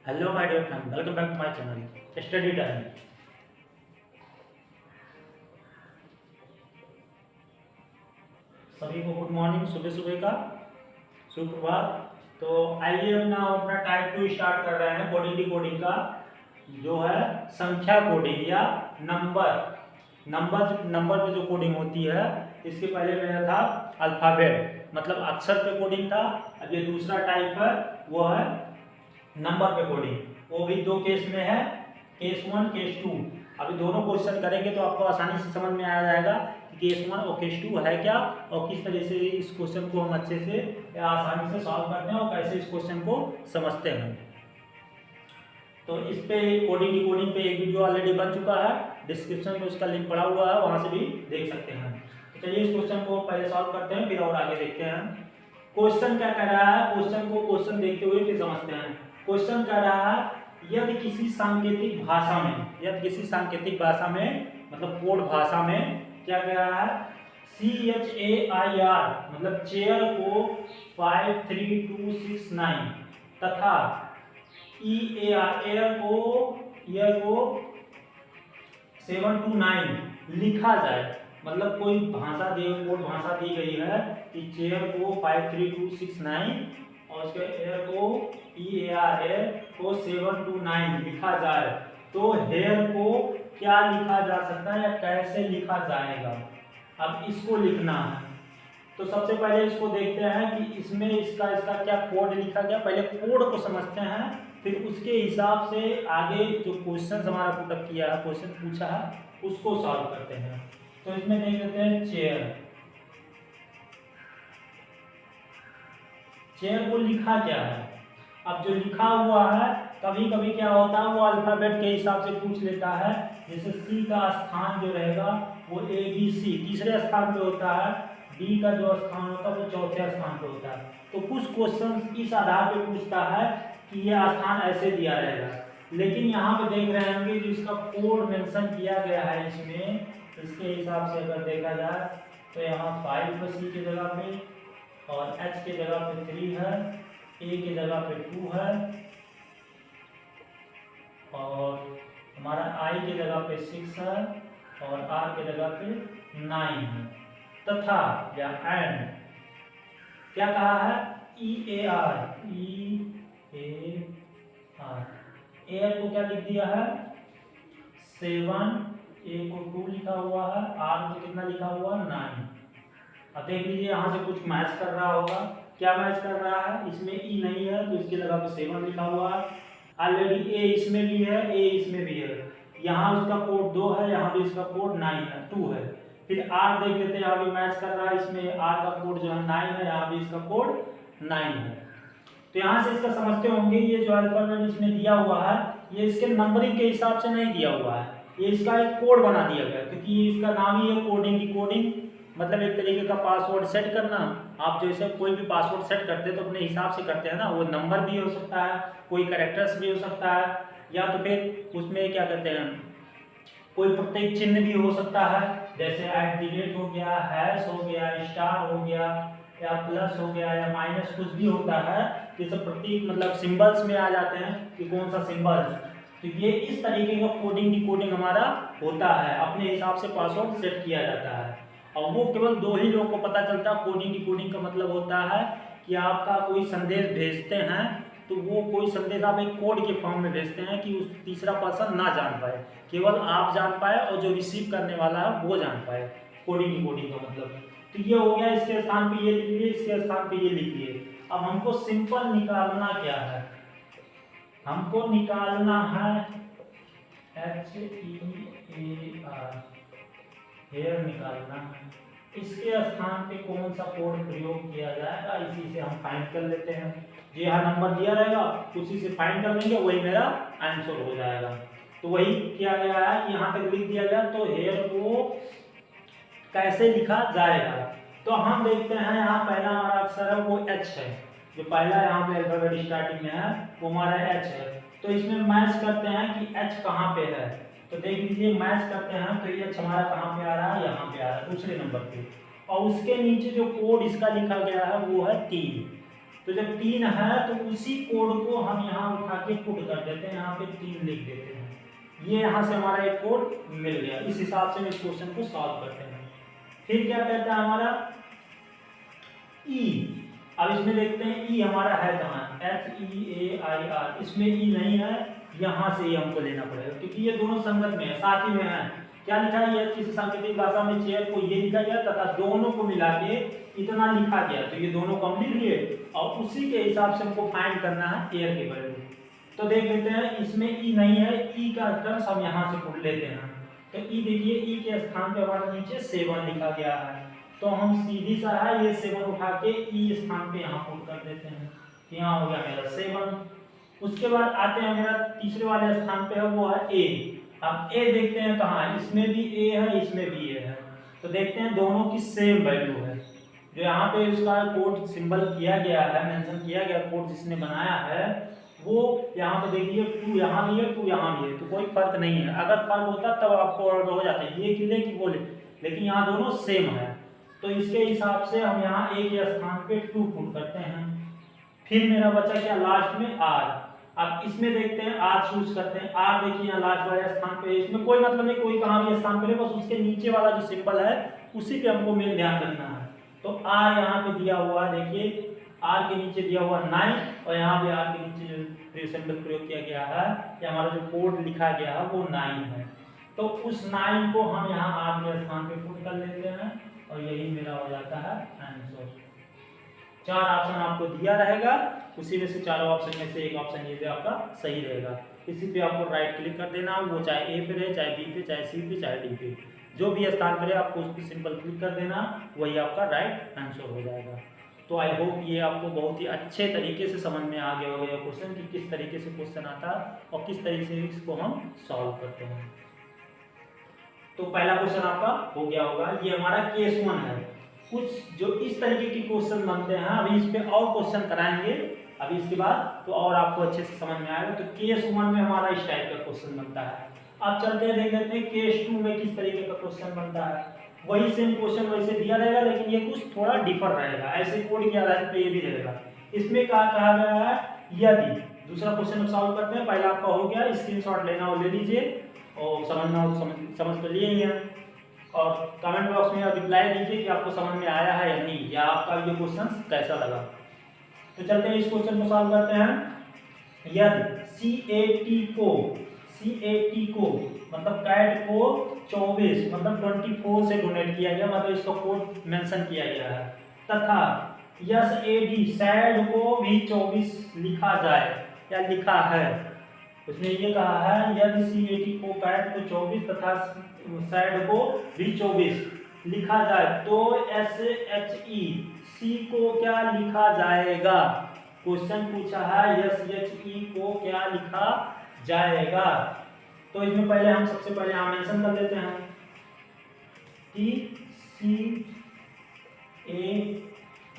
Hello my dear friend, welcome back to my channel study time. सभी को good morning, सुबह सुबह का सुप्रभात। तो आइए हम ना अपना टाइप 2 स्टार्ट कर रहे हैं कोडिंग डिकोडिंग का, जो है संख्या कोडिंग या नंबर नंबर नंबर पे जो कोडिंग होती है। इसके पहले मेरा था अल्फाबेट, मतलब अक्षर पे कोडिंग था। अब ये दूसरा टाइप है, वो है नंबर पे कोडिंग। वो भी दो केस में है, केस 1 केस 2। अभी दोनों क्वेश्चन करेंगे तो आपको आसानी से समझ में आ जाएगा कि केस 1 और केस 2 है क्या, और किस तरह से इस क्वेश्चन को हम अच्छे से या आसानी से सॉल्व करते हैं और कैसे इस क्वेश्चन को समझते हैं। तो इस पे कोडिंग डिकोडिंग पे एक वीडियो ऑलरेडी बन चुका है, डिस्क्रिप्शन में उसका लिंक पड़ा हुआ है, वहां से भी देख सकते हैं। तो चलिए इस क्वेश्चन को पहले सॉल्व करते हैं, फिर और आगे देखते हैं। क्वेश्चन क्या कह रहा है, क्वेश्चन देखते हुए फिर समझते हैं। क्वेश्चन कह रहा है यदि किसी सांकेतिक भाषा में मतलब कोड भाषा में क्या कह रहा है, CHAIR मतलब चेयर को 53269 तथा एयर को 729 लिखा जाए। मतलब कोई कोड भाषा दी गई है कि चेयर को 53269 और उसके एयर को 729 लिखा जाए, तो हेयर को क्या लिखा जा सकता है या कैसे लिखा जाएगा। अब इसको लिखना है तो सबसे पहले इसको देखते हैं कि इसमें इसका क्या कोड लिखा गया। पहले कोड को समझते हैं, फिर उसके हिसाब से आगे जो क्वेश्चन हमारा पुटअप किया है, क्वेश्चन पूछा है, उसको सॉल्व करते हैं। तो इसमें देख लेते हैं चेयर को लिखा क्या है। अब जो लिखा हुआ है, कभी कभी क्या होता है, वो अल्फाबेट के हिसाब से पूछ लेता है। जैसे सी का स्थान जो रहेगा वो ABC तीसरे स्थान पे होता है, डी का जो स्थान होता है वो चौथे स्थान पे होता है। तो कुछ क्वेश्चन इस आधार पे पूछता है कि यह स्थान ऐसे दिया रहेगा। लेकिन यहाँ पे देख रहे हैं कि जो इसका कोड मेंशन किया गया है इसमें, इसके हिसाब से अगर देखा जाए तो यहाँ 5 है सी की जगह पे, और H की जगह पे 3 है, A की जगह पे 2 है, और हमारा I की जगह पे 6 है, और R की जगह पे 9 है। तथा या एंड क्या कहा है, EAR एयर को क्या लिख दिया है 7, A को 2 लिखा हुआ है, R को कितना लिखा हुआ है 9। अब देख लीजिए यहाँ से कुछ मैच कर रहा होगा। क्या मैच कर रहा है, इसमें E नहीं है तो इसकी जगह पे 7 लिखा हुआ है। ऑलरेडी A इसमें भी है, A इसमें भी है, यहाँ उसका कोड 2 है, यहाँ भी इसका कोड 2 है। फिर R देख लेते हैं, यहाँ भी मैच कर रहा है, इसमें R का कोड जो है 9 है, यहाँ भी इसका कोड 9 है। तो यहाँ से इसका समझते होंगे ये जो अल्फाबेट इसमें दिया हुआ है, ये इसके नंबरिंग के हिसाब से नहीं दिया हुआ है, ये इसका एक कोड बना दिया गया, क्योंकि इसका नाम ही है कोडिंग डिकोडिंग, मतलब एक तरीके का पासवर्ड सेट करना। आप जैसे कोई भी पासवर्ड सेट करते हैं तो अपने हिसाब से करते हैं ना, वो नंबर भी हो सकता है, कोई कैरेक्टर्स भी हो सकता है, या तो फिर उसमें क्या कहते हैं कोई प्रत्येक चिन्ह भी हो सकता है, जैसे @ हो गया, हैश हो गया, स्टार हो गया, या प्लस हो गया, या माइनस, कुछ भी होता है। जैसे प्रतीक मतलब सिंबल्स में आ जाते हैं कि कौन सा सिंबल। तो ये इस तरीके का कोडिंग डिकोडिंग हमारा होता है, अपने हिसाब से पासवर्ड सेट किया जाता है। और वो केवल 2 ही लोगों को पता चलता है। कोडिंग डिकोडिंग का मतलब होता है कि आपका कोई संदेश भेजते हैं तो वो कोई संदेश आप एक कोड के फॉर्म में भेजते हैं कि उस तीसरा पर्सन ना जान पाए, केवल आप जान पाए और जो रिसीव करने वाला है वो जान पाए। कोडिंग डिकोडिंग का मतलब तो ये हो गया, इसके स्थान पे ये लिखिए, इसके स्थान पे ये लिखिए। अब हमको सिंपल निकालना क्या है, हमको निकालना है HEAR, हेयर निकालना है। इसके स्थान पे कौन सा कोड प्रयोग किया जाएगा, इसी से हम फाइंड कर लेते हैं। जो यहाँ नंबर दिया रहेगा उसी से फाइंड कर लेंगे, वही मेरा आंसर हो जाएगा। तो वही किया गया है, यहाँ तक लिख दिया गया। तो हेयर को कैसे लिखा जाएगा, तो हम देखते हैं यहाँ पहला हमारा अक्षर है वो H है, जो पहला यहाँ पे अल्फाबेट स्टार्टिंग में है वो हमारा H है। तो इसमें मैच करते हैं कि H कहाँ पे है। तो देख लीजिए मैच करते हैं, तो ये H हमारा कहाँ पे आ रहा है, यहाँ पे आ रहा है दूसरे नंबर पे, और उसके नीचे जो कोड इसका लिखा गया है वो है 3। तो जब 3 है तो उसी कोड को हम यहाँ उठा के पुट कर देते हैं, यहाँ पे 3 लिख देते हैं। ये यहाँ से हमारा एक कोड मिल गया। इस हिसाब से हम इस क्वेश्चन को सॉल्व करते हैं। फिर क्या कहता है हमारा ई। अब इसमें देखते हैं ई हमारा है कहाँ, HEAIR, इसमें ई नहीं है, यहाँ से ही हमको लेना पड़ेगा क्योंकि ये दोनों संगत में है, साथ ही में है। क्या लिखा है, यह किसी सांकेतिक भाषा में चेयर को ये लिखा गया तथा दोनों को मिला के इतना लिखा गया, तो ये दोनों को हम लिख लिए और उसी के हिसाब से हमको फाइंड करना है एयर के वैल्यू। तो देख लेते हैं, इसमें ई नहीं है, ई का टर्म्स हम यहाँ से पुट लेते हैं। तो ई देखिए, ई के स्थान पे हमारा नीचे 7 लिखा गया है, तो हम सीधी सा है ये 7 उठा के ई स्थान पे यहाँ पुट कर देते हैं। यहाँ हो गया मेरा 7। उसके बाद आते हैं मेरा तीसरे वाले स्थान पे है, वो है ए। अब ए देखते हैं कहाँ है, इसमें भी ए है, इसमें भी ए है। तो देखते हैं दोनों की सेम वैल्यू है। जो यहाँ पे उसका कोड सिंबल किया गया है, मेंशन किया गया, कोड जिसने बनाया है वो यहाँ पे देखिए 2 यहाँ भी है, 2 यहाँ भी है, तो कोई फर्क नहीं है। अगर फर्क होता तब आपको ऑर्डर हो जाता है ये किले की वो ले, लेकिन यहाँ दोनों सेम है। तो इसके हिसाब से हम यहाँ ए के स्थान पे 2 पुट करते हैं। फिर मेरा बचा क्या लास्ट में आर। अब इसमें देखते हैं आर चूज करते हैं। आर देखिए यहाँ लास्ट वाले स्थान पे, इसमें कोई मतलब नहीं कोई कहाँ भी स्थान पे ले, बस उसके नीचे वाला जो सिंबल है उसी पे हमको मेन ध्यान रखना है। तो आर यहाँ पे दिया हुआ है, देखिए आर के नीचे दिया हुआ 9 और यहाँ भी आर के नीचे जो सिंबल प्रयोग किया गया है कि हमारा जो कोड लिखा गया है वो 9 है। तो उस 9 को हम यहाँ आर के स्थान पे पुट कर लेते हैं और यही मेरा हो जाता है आंसर। 4 ऑप्शन आपको दिया रहेगा, उसी में से चारों ऑप्शन में से एक ऑप्शन ये भी आपका सही रहेगा। इसी पे आपको राइट क्लिक कर देना, वो चाहे ए पे रहे, चाहे बी पे, चाहे सी पे, चाहे डी पे, जो भी स्थान पर है आपको उस पर सिंपल क्लिक कर देना, वही आपका राइट आंसर हो जाएगा। तो आई होप ये आपको बहुत ही अच्छे तरीके से समझ में आ गया होगा ये क्वेश्चन कि किस तरीके से क्वेश्चन आता है और किस तरीके से इसको हम सॉल्व करते हैं। तो पहला क्वेश्चन आपका हो गया होगा। ये हमारा केस 1 है। कुछ जो इस तरीके के क्वेश्चन बनते हैं, अभी इस पे और क्वेश्चन कराएंगे अभी इसके बाद, तो और आपको अच्छे से समझ में आएगा। तो केस 1 में हमारा इस टाइप का क्वेश्चन बनता है। अब चलते हैं देख लेते हैं केस 2 में किस तरीके का क्वेश्चन बनता है। वही सेम क्वेश्चन वैसे दिया रहेगा, लेकिन ये कुछ थोड़ा डिफर रहेगा। ऐसे कोड किया रहेगा तो ये भी रहेगा। इसमें कहा गया है यदि, दूसरा क्वेश्चन सॉल्व करते हैं। पहला आपका हो गया, स्क्रीनशॉट लेना हो ले लीजिए और समझना हो समझ तो लिए ही है, और कमेंट बॉक्स में रिप्लाई दीजिए कि आपको समझ में आया है या नहीं, या आपका ये क्वेश्चन कैसा लगा। तो चलते हैं इस क्वेश्चन को सॉल्व करते हैं। यदि CAT को मतलब कैट को 24 मतलब 24 से डोनेट किया गया, मतलब इसका कोड मेंशन किया गया है, तथा SAD सैड को भी 24 लिखा जाए या लिखा है। उसने ये कहा है यदि CAT को कैट को 24 तथा सैड को भी 24 लिखा जाए तो SHE को क्या लिखा जाएगा। क्वेश्चन पूछा है SHE को क्या लिखा जाएगा। तो इसमें पहले हम सबसे पहले यहाँ मेंशन कर देते हैं CAT,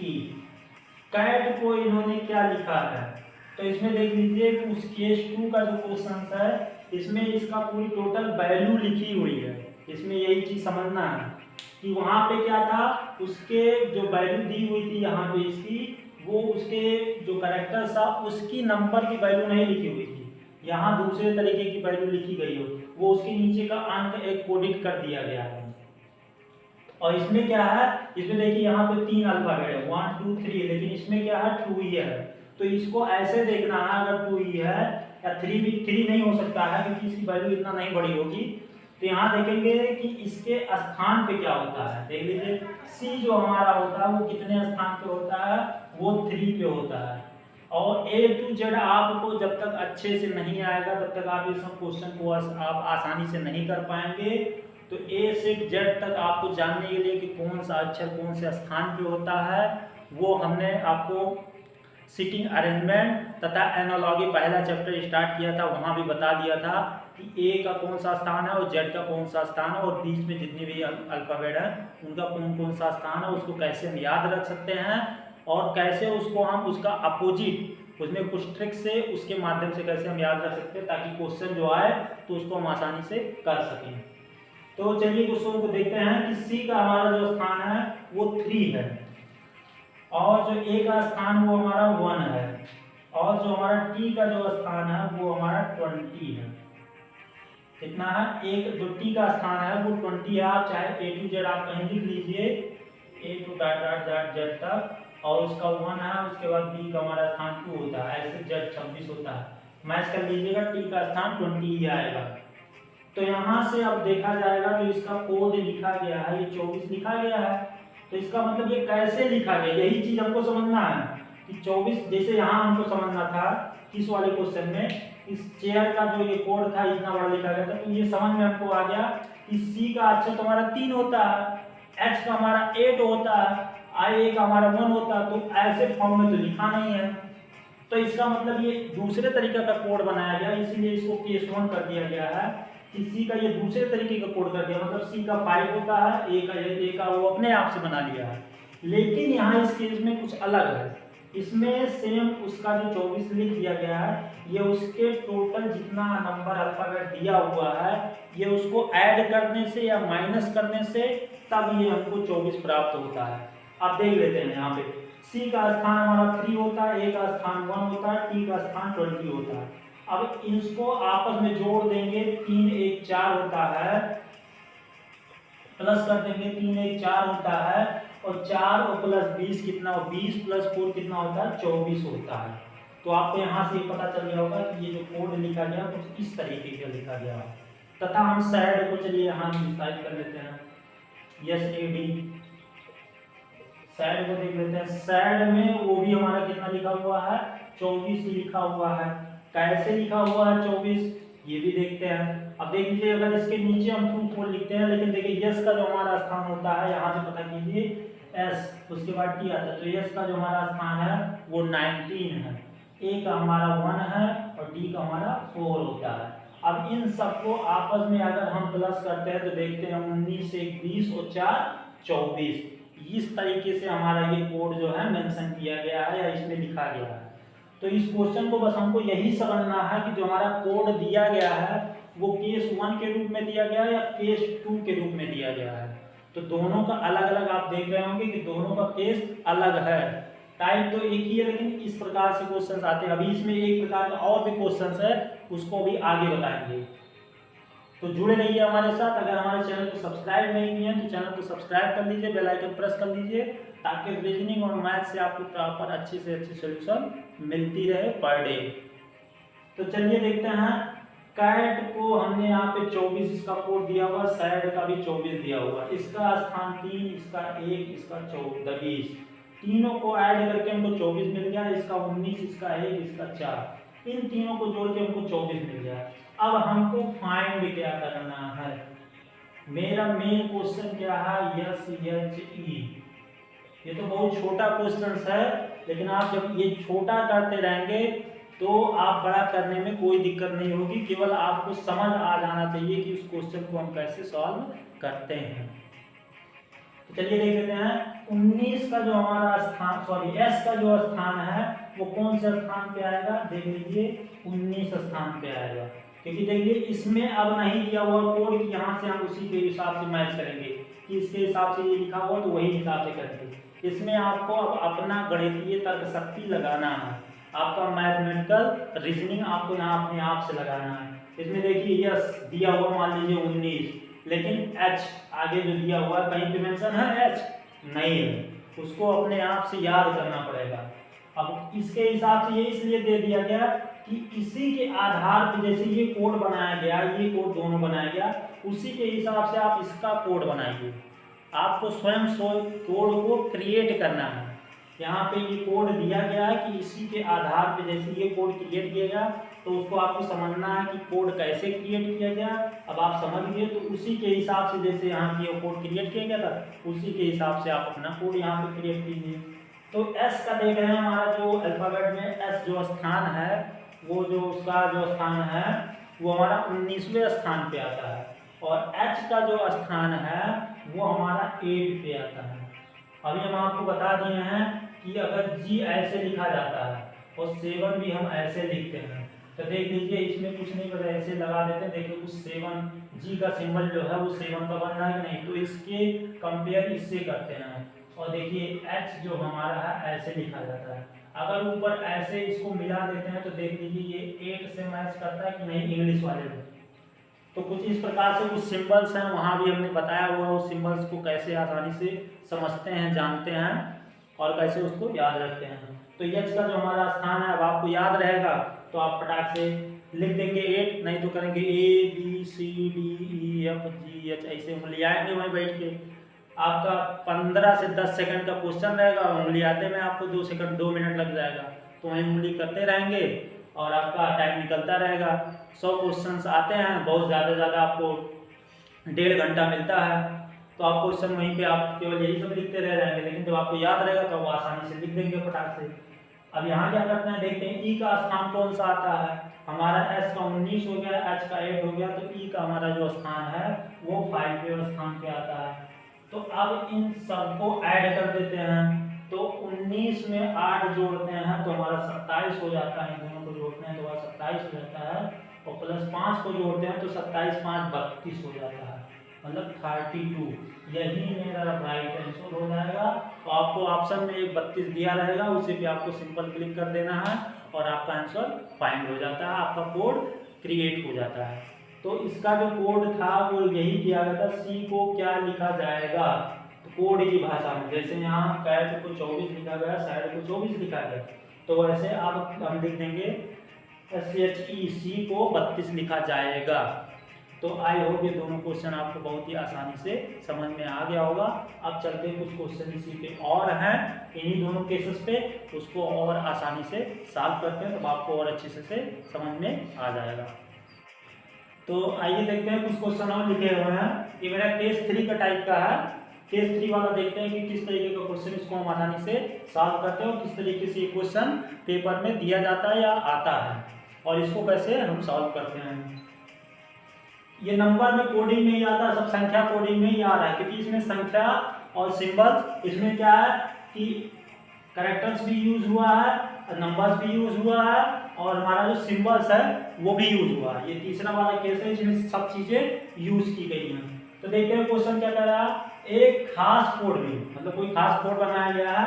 कैट को इन्होंने क्या लिखा है। तो इसमें देख लीजिए कि उस केस 2 का जो क्वेश्चन है इसमें इसका पूरी टोटल वैल्यू लिखी हुई है। इसमें यही चीज समझना है कि वहां पे क्या था, उसके जो वैल्यू दी हुई थी यहाँ पे इसकी, वो उसके जो कैरेक्टर था उसकी नंबर की वैल्यू नहीं लिखी हुई थी, यहाँ दूसरे तरीके की वैल्यू लिखी गई हो, वो उसके नीचे का अंक एक कोडिट कर दिया गया है। और इसमें क्या है, इसमें देखिए यहाँ पे 3 अल्फाबेट है 1 2 3, लेकिन इसमें क्या है 2 ही है। तो इसको ऐसे देखना है, अगर 2 ही है या 3 भी 3 नहीं हो सकता है क्योंकि इसकी वैल्यू इतना नहीं बड़ी होगी। तो यहाँ देखेंगे कि इसके स्थान पे क्या होता है। देख लीजिए C जो हमारा होता है वो कितने स्थान पे होता है, वो 3 पे होता है। और A to Z आपको जब तक अच्छे से नहीं आएगा तब तक आप इस क्वेश्चन को आप आसानी से नहीं कर पाएंगे। तो A से Z तक आपको जानने के लिए कि कौन सा अक्षर कौन से स्थान पे होता है, वो हमने आपको सीटिंग अरेंजमेंट तथा एनालॉजी पहला चैप्टर स्टार्ट किया था, वहाँ भी बता दिया था कि A का कौन सा स्थान है और Z का कौन सा स्थान है, और बीच में जितने भी अल्फाबेट है उनका कौन कौन सा स्थान है, उसको कैसे हम याद रख सकते हैं और कैसे उसको हम उसका अपोजिट उसमें कुछ ट्रिक से उसके माध्यम से कैसे हम याद रख सकते हैं ताकि क्वेश्चन जो आए तो उसको हम आसानी से कर सकें। तो चलिए क्वेश्चन को देखते हैं कि C का हमारा जो स्थान है वो 3 है और जो A का स्थान वो हमारा 1 है और जो हमारा टी का जो स्थान है वो हमारा 20 है। कितना है? एक जो टी का स्थान है वो 20 है। आप चाहे A to Z आप कहीं लिख लीजिए, A to Z तक, और उसका 1 है, उसके बाद B का हमारा स्थान 2 होता है, ऐसे Z 26 होता है। मैच कर लीजिएगा, टी का स्थान 20 ही आएगा। तो यहाँ से अब देखा जाएगा जो इसका कोड लिखा गया है, ये 24 लिखा गया है, तो इसका मतलब ये कैसे लिखा गया, यही चीज हमको समझना है कि 24, जैसे यहाँ हमको समझना था इस वाले क्वेश्चन में, इस चेयर का जो ये कोड था इतना बड़ा लिखा गया था, तो ये समझ में हमको आ गया कि सी का अक्षर तो हमारा 3 होता है, एच का हमारा 8 होता है, आई का हमारा 1 होता है, तो ऐसे फॉर्म में तो लिखा नहीं है। तो इसका मतलब ये दूसरे तरीके का कोड बनाया गया, इसीलिए इसको केस 1 कर दिया गया है कि सी का ये दूसरे तरीके का कोड कर दिया, मतलब सी का 5 होता है, ए का वो अपने आप से बना लिया है। लेकिन यहाँ इस केस में कुछ अलग है, इसमें सेम उसका जो 24 लिख दिया गया है, ये उसके टोटल जितना नंबर अल्फाबेट दिया हुआ है, ये उसको ऐड करने से या माइनस करने से तब ये हमको 24 प्राप्त होता है। आप देख लेते हैं यहाँ पे सी का स्थान हमारा 3 होता है, ए का स्थान 1 होता है, टी का स्थान 20 होता है। अब इसको आपस में जोड़ देंगे, 3 1 4 होता है, प्लस कर देंगे 3 1 4 होता है, और 4 और प्लस 20 कितना हो, 20 प्लस 4 कितना होता है, 24 होता है। तो आपको यहाँ से पता चल गया होगा कि ये जो कोड लिखा गया कुछ इस तरीके का लिखा गया है। तथा हम सैड को चलिए यहाँ टाइप कर लेते हैं, SAD, सैड को देख लेते हैं। सैड में वो भी हमारा कितना लिखा हुआ है, 24 लिखा हुआ है। कैसे लिखा हुआ है 24, ये भी देखते हैं। अब देख लीजिए, अगर इसके नीचे हम 2 4 लिखते हैं, लेकिन देखिए यस का जो हमारा स्थान होता है, यहाँ से पता कीजिए एस, उसके बाद टी आता है, तो यस का जो हमारा स्थान है वो 19 है, ए का हमारा 1 है, और डी का हमारा 4 होता है। अब इन सबको आपस में अगर हम प्लस करते हैं तो देखते हैं 19 से 20 और 4 24, इस तरीके से हमारा ये कोड जो है मेंशन किया गया है या इसमें लिखा गया है। तो इस क्वेश्चन को बस हमको यही समझना है कि जो हमारा कोड दिया गया है वो केस 1 के रूप में दिया गया है या केस 2 के रूप में दिया गया है। तो दोनों का अलग अलग आप देख रहे होंगे कि दोनों का केस अलग है, टाइप तो एक ही है, लेकिन इस प्रकार से क्वेश्चन आते हैं। अभी इसमें एक प्रकार का और भी क्वेश्चन है, उसको भी आगे बताएंगे। तो जुड़े रहिए हमारे साथ। अगर हमारे चैनल को सब्सक्राइब नहीं किए हैं तो चैनल को सब्सक्राइब कर लीजिए, बेल आइकन प्रेस कर लीजिए, ताकि रीजनिंग और मैथ से आपको प्रॉपर अच्छी से अच्छी सॉल्यूशन मिलती रहे पर डे। तो चलिए देखते हैं, कैट को हमने यहाँ पे 24 इसका कोड दिया हुआ, सैड का भी 24 दिया हुआ, इसका स्थान 3, इसका 1, इसका 14 20, तीनों को ऐड करके हमको 24 मिल गया, इसका 19, इसका 1, इसका 4, इन तीनों को जोड़ के हमको 24 मिल गया। अब हमको फाइंड क्या करना है, मेरा मेन क्वेश्चन क्या है, SHE। ये तो बहुत छोटा क्वेश्चन है, लेकिन आप जब ये छोटा करते रहेंगे तो आप बड़ा करने में कोई दिक्कत नहीं होगी, केवल आपको समझ आ जाना चाहिए कि उस क्वेश्चन को हम कैसे सॉल्व करते हैं। तो चलिए देख लेते हैं, 19 का जो हमारा स्थान, सॉरी S का जो स्थान है वो कौन से स्थान पे आएगा, देख लीजिए 19 स्थान पे आएगा, क्योंकि देखिए इसमें अब नहीं दिया हुआ कोड कि यहाँ से हम उसी के हिसाब से मैच करेंगे कि इसके हिसाब से ये लिखा हुआ तो वही हिसाब से करेंगे। इसमें आपको अब अपना गणितीय तर्क शक्ति लगाना है, आपका मैथमेटिकल रीजनिंग आपको यहाँ अपने आप से लगाना है। इसमें देखिए यस दिया हुआ मान लीजिए 19, लेकिन H आगे जो दिया हुआ है कहीं पे मेंशन है H नहीं है, उसको अपने आप से याद करना पड़ेगा। अब इसके हिसाब से ये इसलिए दे दिया गया कि इसी के आधार पर जैसे ये कोड बनाया गया, ये कोड दोनों बनाया गया, उसी के हिसाब से आप इसका कोड बनाइए। आपको स्वयं कोड को क्रिएट करना है। यहाँ पे ये कोड दिया गया है कि इसी के आधार पे जैसे ये कोड क्रिएट किया गया, तो उसको आपको समझना है कि कोड कैसे क्रिएट किया गया। अब आप समझ गए तो उसी के हिसाब से जैसे यहाँ ये कोड क्रिएट किया गया था, उसी के हिसाब से आप अपना कोड यहाँ पे क्रिएट कीजिए। तो S का देख रहे हैं, हमारा जो अल्फाबेट में S जो स्थान है, वो जो उसका जो स्थान है वो हमारा 19वें स्थान पे आता है, और H का जो स्थान है वो हमारा 8 पे आता है। अभी हम आपको बता दिए हैं कि अगर G ऐसे लिखा जाता है और 7 भी हम ऐसे लिखते हैं, तो देख लीजिए इसमें कुछ नहीं पता, ऐसे लगा देते हैं, देखिए कुछ 7 G का सिंबल जो है वो 7 का बन रहा है कि नहीं, तो इसके कंपेयर इससे करते हैं। और देखिए H जो हमारा है ऐसे लिखा जाता है, अगर ऊपर ऐसे इसको मिला देते हैं तो देख लीजिए ये 8 से मैच करता है कि नहीं इंग्लिश वाले में। तो कुछ इस प्रकार से कुछ सिंबल्स हैं, वहाँ भी हमने बताया हुआ उस सिंबल्स को कैसे आसानी से समझते हैं, जानते हैं और कैसे उसको याद रखते हैं। तो यक्ष का जो हमारा स्थान है, अब आपको याद रहेगा तो आप फटाक से लिख देंगे 8, नहीं तो करेंगे ABCDEFGH, ऐसे उंगलियाएंगे वहीं बैठ के। आपका 15 से 10 सेकंड का क्वेश्चन रहेगा, उंगली आते में आपको 2 मिनट लग जाएगा, तो वहीं उंगली करते रहेंगे और आपका टाइम निकलता रहेगा। 100 क्वेश्चन आते हैं, बहुत ज़्यादा आपको 1.5 घंटा मिलता है, तो आप क्वेश्चन वहीं पे आप केवल यही सब लिखते रह जाएंगे, लेकिन जब आपको याद रहेगा तो वो आसानी से लिख देंगे फटाक से। अब यहाँ क्या करते हैं, देखते हैं ई का स्थान कौन सा आता है। हमारा एस का 19 हो गया, एच का 8 हो गया, तो ई का हमारा जो स्थान है वो 5वें स्थान पे आता है। तो अब इन सबको ऐड कर देते हैं, तो 19 में 8 जोड़ते हैं तो हमारा 27 हो जाता है। इन दोनों को जोड़ते हैं तो हमारा 27 हो जाता है, और प्लस 5 को जोड़ते हैं तो 27 5 32 हो जाता है, मतलब 32। यही मेरा राइट आंसर हो जाएगा। तो आपको ऑप्शन में एक 32 दिया रहेगा, उसे भी आपको सिंपल क्लिक कर देना है और आपका आंसर फाइंड हो जाता है, आपका कोड क्रिएट हो जाता है। तो इसका जो कोड था वो यही किया गया था, सी को क्या लिखा जाएगा, तो कोड की भाषा में, जैसे यहाँ कैट को 24 लिखा गया, साइड को 24 लिखा गया, तो वैसे अब हम लिख देंगे SHEC को 32 लिखा जाएगा। तो आई होप ये दोनों क्वेश्चन आपको बहुत ही आसानी से समझ में आ गया होगा। अब चलते हैं कुछ क्वेश्चन इसी पे और हैं, इन्हीं दोनों केसेस पे उसको और आसानी से सॉल्व करते हैं, तब आपको और अच्छे से समझ में आ जाएगा। तो आइए देखते हैं कुछ क्वेश्चन और लिखे हुए हैं। ये मेरा केस 3 का टाइप का है। केस 3 वाला देखते हैं कि किस तरीके का क्वेश्चन इसको हम आसानी से सॉल्व करते हैं और किस तरीके से ये क्वेश्चन पेपर में दिया जाता है या आता है, और इसको कैसे हम सॉल्व करते हैं। ये नंबर में कोडिंग में ही आता है, सब संख्या कोडिंग में ही आ रहा है, क्योंकि इसमें संख्या और सिंबल्स, इसमें क्या है कि कैरेक्टर्स भी यूज हुआ है, नंबर्स भी यूज हुआ है, और हमारा जो सिंबल्स है वो भी यूज हुआ है। ये तीसरा वाला केस है, इसमें सब चीजें यूज की गई हैं। तो देखते हैं क्वेश्चन क्या कह रहा है। एक खास कोड में, मतलब कोई खास कोड बनाया गया है,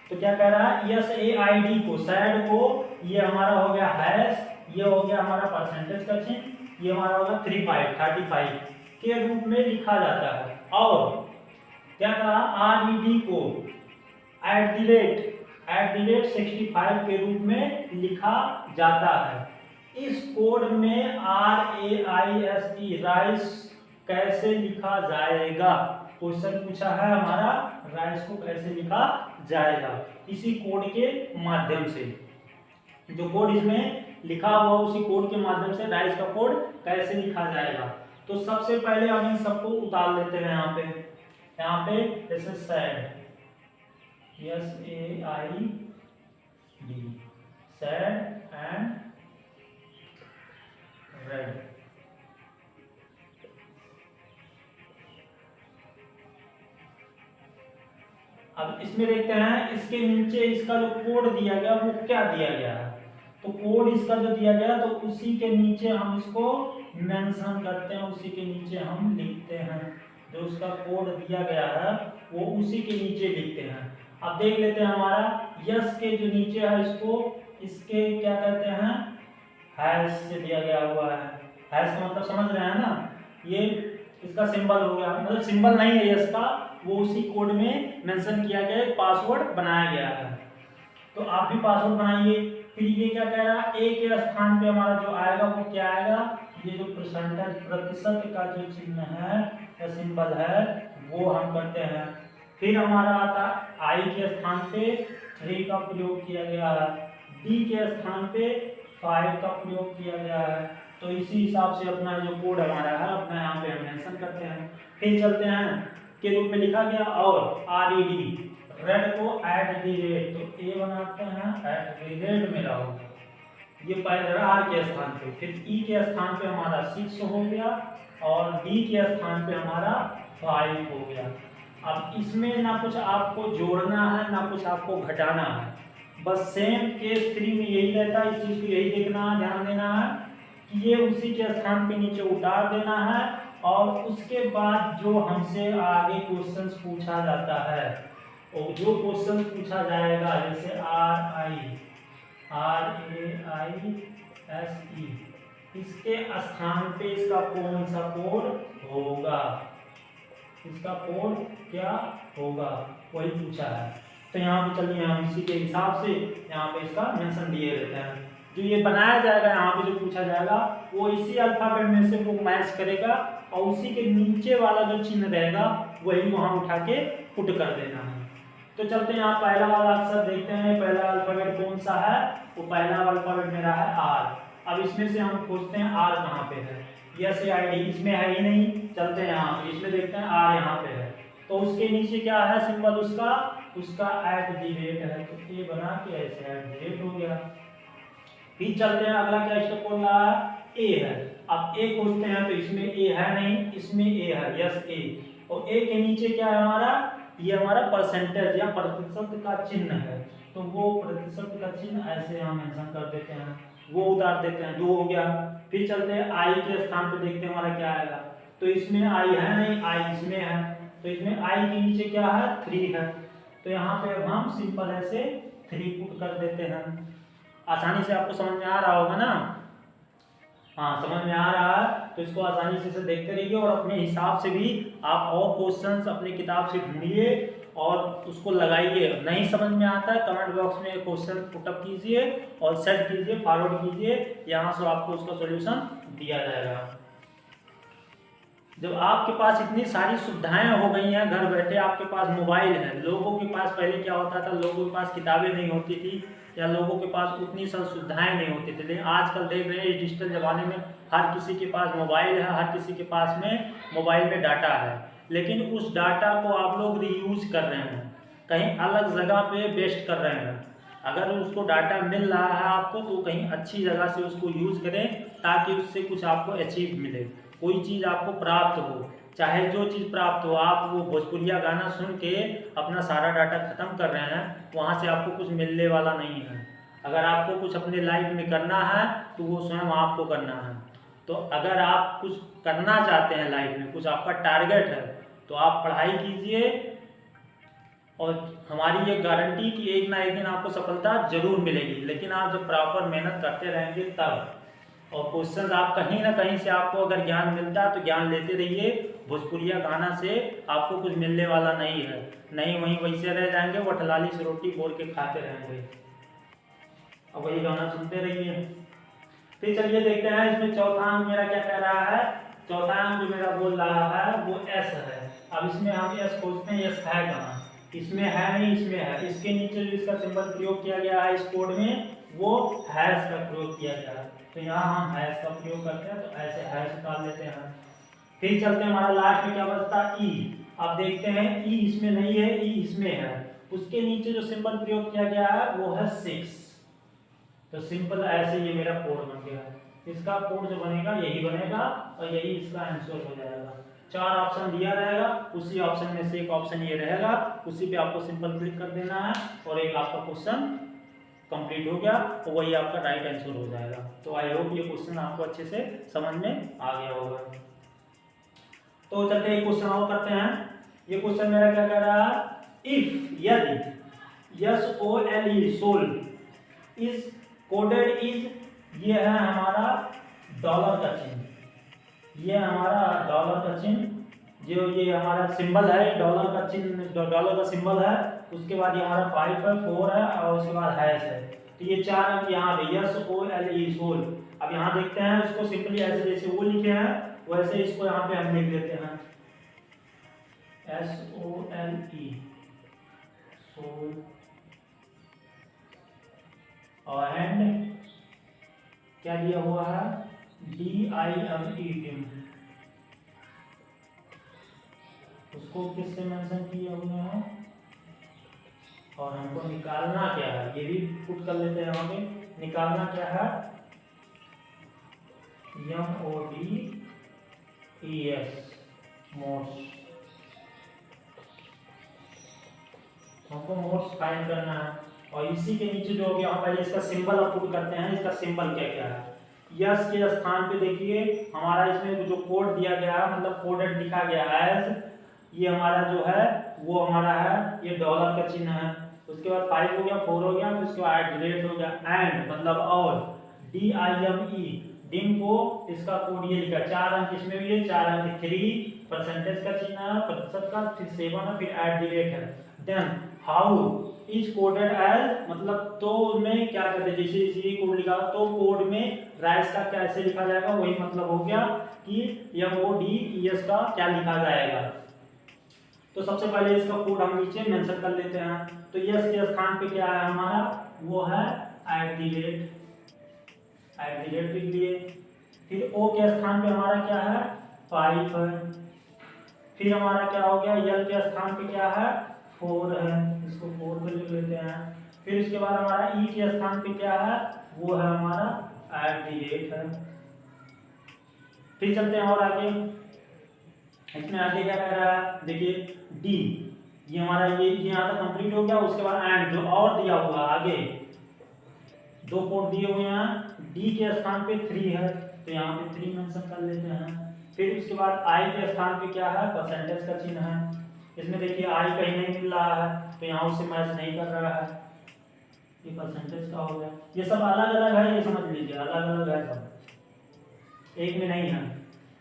तो क्या कह रहा है, SAID को, सैड को, ये हमारा हो गया हैश, ये हो गया हमारा परसेंटेज का चिन्ह, ये हमारा होगा 35 के रूप में लिखा जाता है। और क्या कहा, RED को @ 65 के रूप में लिखा जाता है। इस कोड में RAISE राइस कैसे लिखा जाएगा। क्वेश्चन पूछा है हमारा, राइस को कैसे लिखा जाएगा, इसी कोड के माध्यम से। जो कोड इसमें लिखा हुआ उसी कोड के माध्यम से राइस का कोड कैसे लिखा जाएगा। तो सबसे पहले हम इन सबको उतार लेते हैं यहाँ पे जैसे sad, SAID, sad and red. अब इसमें देखते हैं इसके नीचे इसका जो कोड दिया गया वो क्या दिया गया है। तो कोड इसका जो दिया गया तो उसी के नीचे हम इसको मेंशन करते हैं, उसी के नीचे हम लिखते हैं। जो उसका कोड दिया गया है वो उसी के नीचे लिखते हैं। अब देख लेते हैं हमारा यस के जो नीचे है इसको, इसके क्या कहते हैं, हैश से दिया गया हुआ है। हैश का मतलब समझ रहे हैं ना, ये इसका सिंबल हो गया, मतलब सिंबल नहीं है यस का, वो उसी कोड में मेंशन किया गया है, पासवर्ड बनाया गया है। तो आप भी पासवर्ड बनाइए। फिर ये क्या कह रहा है, ए के स्थान पे हमारा जो आएगा वो क्या आएगा, ये जो परसेंटेज प्रतिशत का जो चिन्ह है या सिंबल है वो हम करते हैं। फिर हमारा आता आई के स्थान पे 3 का प्रयोग किया गया है, डी के स्थान पे 5 का प्रयोग किया गया है। तो इसी हिसाब से अपना जो कोड हमारा है अपना यहाँ पे हम मेंशन करते हैं। फिर चलते हैं के रूप में लिखा गया, और RED रेड को @ तो ए बनाते हैं @ मेरा होगा, ये पहले आर के स्थान पे। फिर ई के स्थान पे हमारा 6 हो गया और डी के स्थान पे हमारा 5 हो गया। अब इसमें ना कुछ आपको जोड़ना है ना कुछ आपको घटाना है, बस सेम केस 3 में यही रहता है। इस चीज को यही देखना है, ध्यान देना है कि ये उसी के स्थान पे नीचे उतार देना है, और उसके बाद जो हमसे आगे क्वेश्चंस पूछा जाता है और जो क्वेश्चन पूछा जाएगा जैसे RAISE, इसके स्थान पे इसका कौन सा कोड होगा, इसका कोड क्या होगा, वही पूछा है। तो यहाँ पे चलिए हम इसी के हिसाब से यहाँ पे इसका मेंशन दिए रहते हैं। जो ये बनाया जाएगा यहाँ पे जो पूछा जाएगा वो इसी अल्फाबेट में से वो मैच करेगा और उसी के नीचे वाला जो चिन्ह रहेगा वही वहाँ उठा के पुट कर देना है। तो चलते हैं यहाँ पहला वाला अक्षर देखते हैं, पहला अल्फाबेट कौन सा है, वो पहला अल्फाबेट मेरा है R। अब इसमें से हम खोजते हैं R कहाँ पे है, SAID इसमें है ही नहीं, चलते हैं यहाँ पे इसमें देखते हैं R यहाँ पे है। तो उसके नीचे क्या है सिंबल उसका @ है, तो ये बना के ऐसे @ हो गया। फिर चलते हैं अगला क्या स्टेप बोल रहा है, A है। अब A खोजते हैं तो इसमें A है नहीं, इसमें A है, यस A। और A के नीचे क्या है हमारा, ये हमारा परसेंटेज या प्रतिशत का चिन्ह है, तो वो प्रतिशत का चिन्ह ऐसे हम मेंशन कर देते हैं, वो उतार देते हैं, 2 हो गया। फिर चलते हैं I के स्थान पे देखते हैं हमारा क्या आएगा, तो इसमें I है नहीं, I इसमें है, तो इसमें I के नीचे क्या है 3 है, तो यहाँ पे अब हम सिंपल ऐसे 3 पुट कर देते हैं। आसानी से आपको समझ में आ रहा होगा ना, हाँ समझ में आ रहा है, तो इसको आसानी से देखते रहिए और अपने हिसाब से भी आप और क्वेश्चंस अपनी किताब से ढूंढिए और उसको लगाइए। नहीं समझ में आता है कमेंट बॉक्स में क्वेश्चन पुटअप कीजिए और सेट कीजिए, फॉरवर्ड कीजिए, यहाँ से आपको उसका सॉल्यूशन दिया जाएगा। जब आपके पास इतनी सारी सुविधाएं हो गई हैं, घर बैठे आपके पास मोबाइल है, लोगों के पास पहले क्या होता था, लोगों के पास किताबें नहीं होती थी या लोगों के पास उतनी सारी सुविधाएं नहीं होती थी, लेकिन आजकल देख रहे हैं डिजिटल ज़माने में हर किसी के पास मोबाइल है, हर किसी के पास में मोबाइल में डाटा है, लेकिन उस डाटा को आप लोग रीयूज कर रहे हैं, कहीं अलग जगह पे वेस्ट कर रहे हैं। अगर उसको डाटा मिल रहा है आपको तो कहीं अच्छी जगह से उसको यूज़ करें ताकि उससे कुछ आपको अचीव मिले, कोई चीज़ आपको प्राप्त हो, चाहे जो चीज़ प्राप्त हो। आप वो भोजपुरिया गाना सुन के अपना सारा डाटा खत्म कर रहे हैं, वहाँ से आपको कुछ मिलने वाला नहीं है। अगर आपको कुछ अपने लाइफ में करना है तो वो स्वयं आपको करना है। तो अगर आप कुछ करना चाहते हैं लाइफ में, कुछ आपका टारगेट है, तो आप पढ़ाई कीजिए और हमारी ये गारंटी कि एक ना एक दिन आपको सफलता जरूर मिलेगी, लेकिन आप जब प्रॉपर मेहनत करते रहेंगे तब। और क्वेश्चन आप कहीं ना कहीं से आपको अगर ज्ञान मिलता है तो ज्ञान लेते रहिए, भोजपुरिया गाना से आपको कुछ मिलने वाला नहीं है, नहीं वहीं वैसे रह जाएंगे, वठलाली से रोटी बोल के खाते रहेंगे, अब वही गाना सुनते रहिए। फिर चलिए देखते हैं इसमें चौथा अंक मेरा क्या कह रहा है, चौथा अंक जो मेरा बोल रहा है वो S है। अब इसमें हम S खोजते हैं, S है कहाँ, इसमें है नहीं, इसमें है। इसके नीचे जो इसका सिंबल प्रयोग किया गया है इस कोड में वो हैश का प्रयोग किया गया है, तो यहाँ हम हैश का प्रयोग करते हैं, तो ऐसे हैश डाल लेते हैं। फिर चलते हैं हमारा लास्ट में क्या बचता है E। अब देखते हैं E इसमें नहीं है, E इसमें है, उसके नीचे जो सिंबल प्रयोग किया गया है वो है 6, तो सिंपल ऐसे ये मेरा कोड बन गया है। इसका कोड जो बनेगा यही बनेगा और यही इसका आंसर हो जाएगा। 4 ऑप्शन दिया रहेगा, उसी ऑप्शन में से एक ऑप्शन ये रहेगा, उसी पे आपको सिंपल क्लिक कर देना है और एक आपका क्वेश्चन कंप्लीट हो गया, तो वही आपका राइट आंसर हो जाएगा। तो आई होप ये क्वेश्चन आपको अच्छे से समझ में आ गया होगा। तो चलते हैं एक क्वेश्चन और करते हैं। ये क्वेश्चन मेरा क्या कह रहा है, इफ यदि SOLE sole is coded is, ये है हमारा डॉलर का चिन्ह, ये हमारा डॉलर का चिन्ह, जो ये हमारा सिंबल है डॉलर का चिन्ह, डॉलर का सिंबल है, उसके बाद ये हमारा 5 है, 4 है और उसके बाद हैश है, तो ये 4 अंक यहाँ पे SOLE सोल। अब यहाँ देखते हैं इसको सिंपली ऐसे जैसे वो लिखे हैं वैसे इसको यहाँ पे हम लिख देते हैं SOLE सोल, और एंड क्या दिया हुआ है DIME, उसको किससे मेंशन किए हुए हैं और हमको निकालना क्या है ये भी पुट कर लेते हैं। वहां पे निकालना क्या है MODES मोड्स, हमको मोड्स फाइंड करना है। और इसी के नीचे जो हो गया पहले इसका सिंबल आप पुट करते हैं, इसका सिंबल क्या क्या है। यस के स्थान पे देखिए हमारा इसमें जो कोड दिया गया है, मतलब कोडेड लिखा गया है ये हमारा जो है वो हमारा है ये डॉलर का चिन्ह है। उसके बाद 5 हो गया, 4 हो गया, फिर उसके बाद @ हो गया, एंड मतलब और DIME डिम को इसका कोड ये लिखा 4 अंक इसमें भी है, 4 अंक 3 परसेंटेज का चिन्ह है, प्रतिशत का, फिर 7 है, फिर @ है। Then how is coded as मतलब तो में क्या कहते हैं, जैसे ये कोड लिखा तो कोड में राइस का कैसे लिखा जाएगा, वही मतलब हो गया कि MODES का क्या लिखा जाएगा। तो सबसे पहले इसका कोड हम नीचे मेंशन कर लेते हैं। तो यस के स्थान पे क्या है हमारा, वो है @ लिख लिए। फिर ओ के स्थान पे हमारा क्या है 5 है। फिर हमारा क्या हो गया, यल के स्थान पे क्या है 4 है, इसको 4 पे लिख लेते हैं। फिर उसके बाद हमारा ई के स्थान पे क्या है, वो है हमारा @ है। फिर चलते हैं और आगे, इसमें आगे क्या कह रहा है, देखिए डी, ये हमारा ये यहाँ तक कंप्लीट हो गया। उसके बाद एंड जो और दिया हुआ आगे 2 कोड दिए हुए हैं, डी के स्थान पे 3 है तो यहाँ पे 3 मेंशन कर लेते हैं। फिर उसके बाद आई के स्थान पे क्या है, परसेंटेज का चिन्ह है। इसमें देखिए आई कहीं नहीं मिल रहा है तो यहाँ उससे मैच नहीं कर रहा है, ये परसेंटेज का हो गया। ये सब अलग अलग है, ये समझ लीजिए अलग अलग है सब, एक में नहीं है।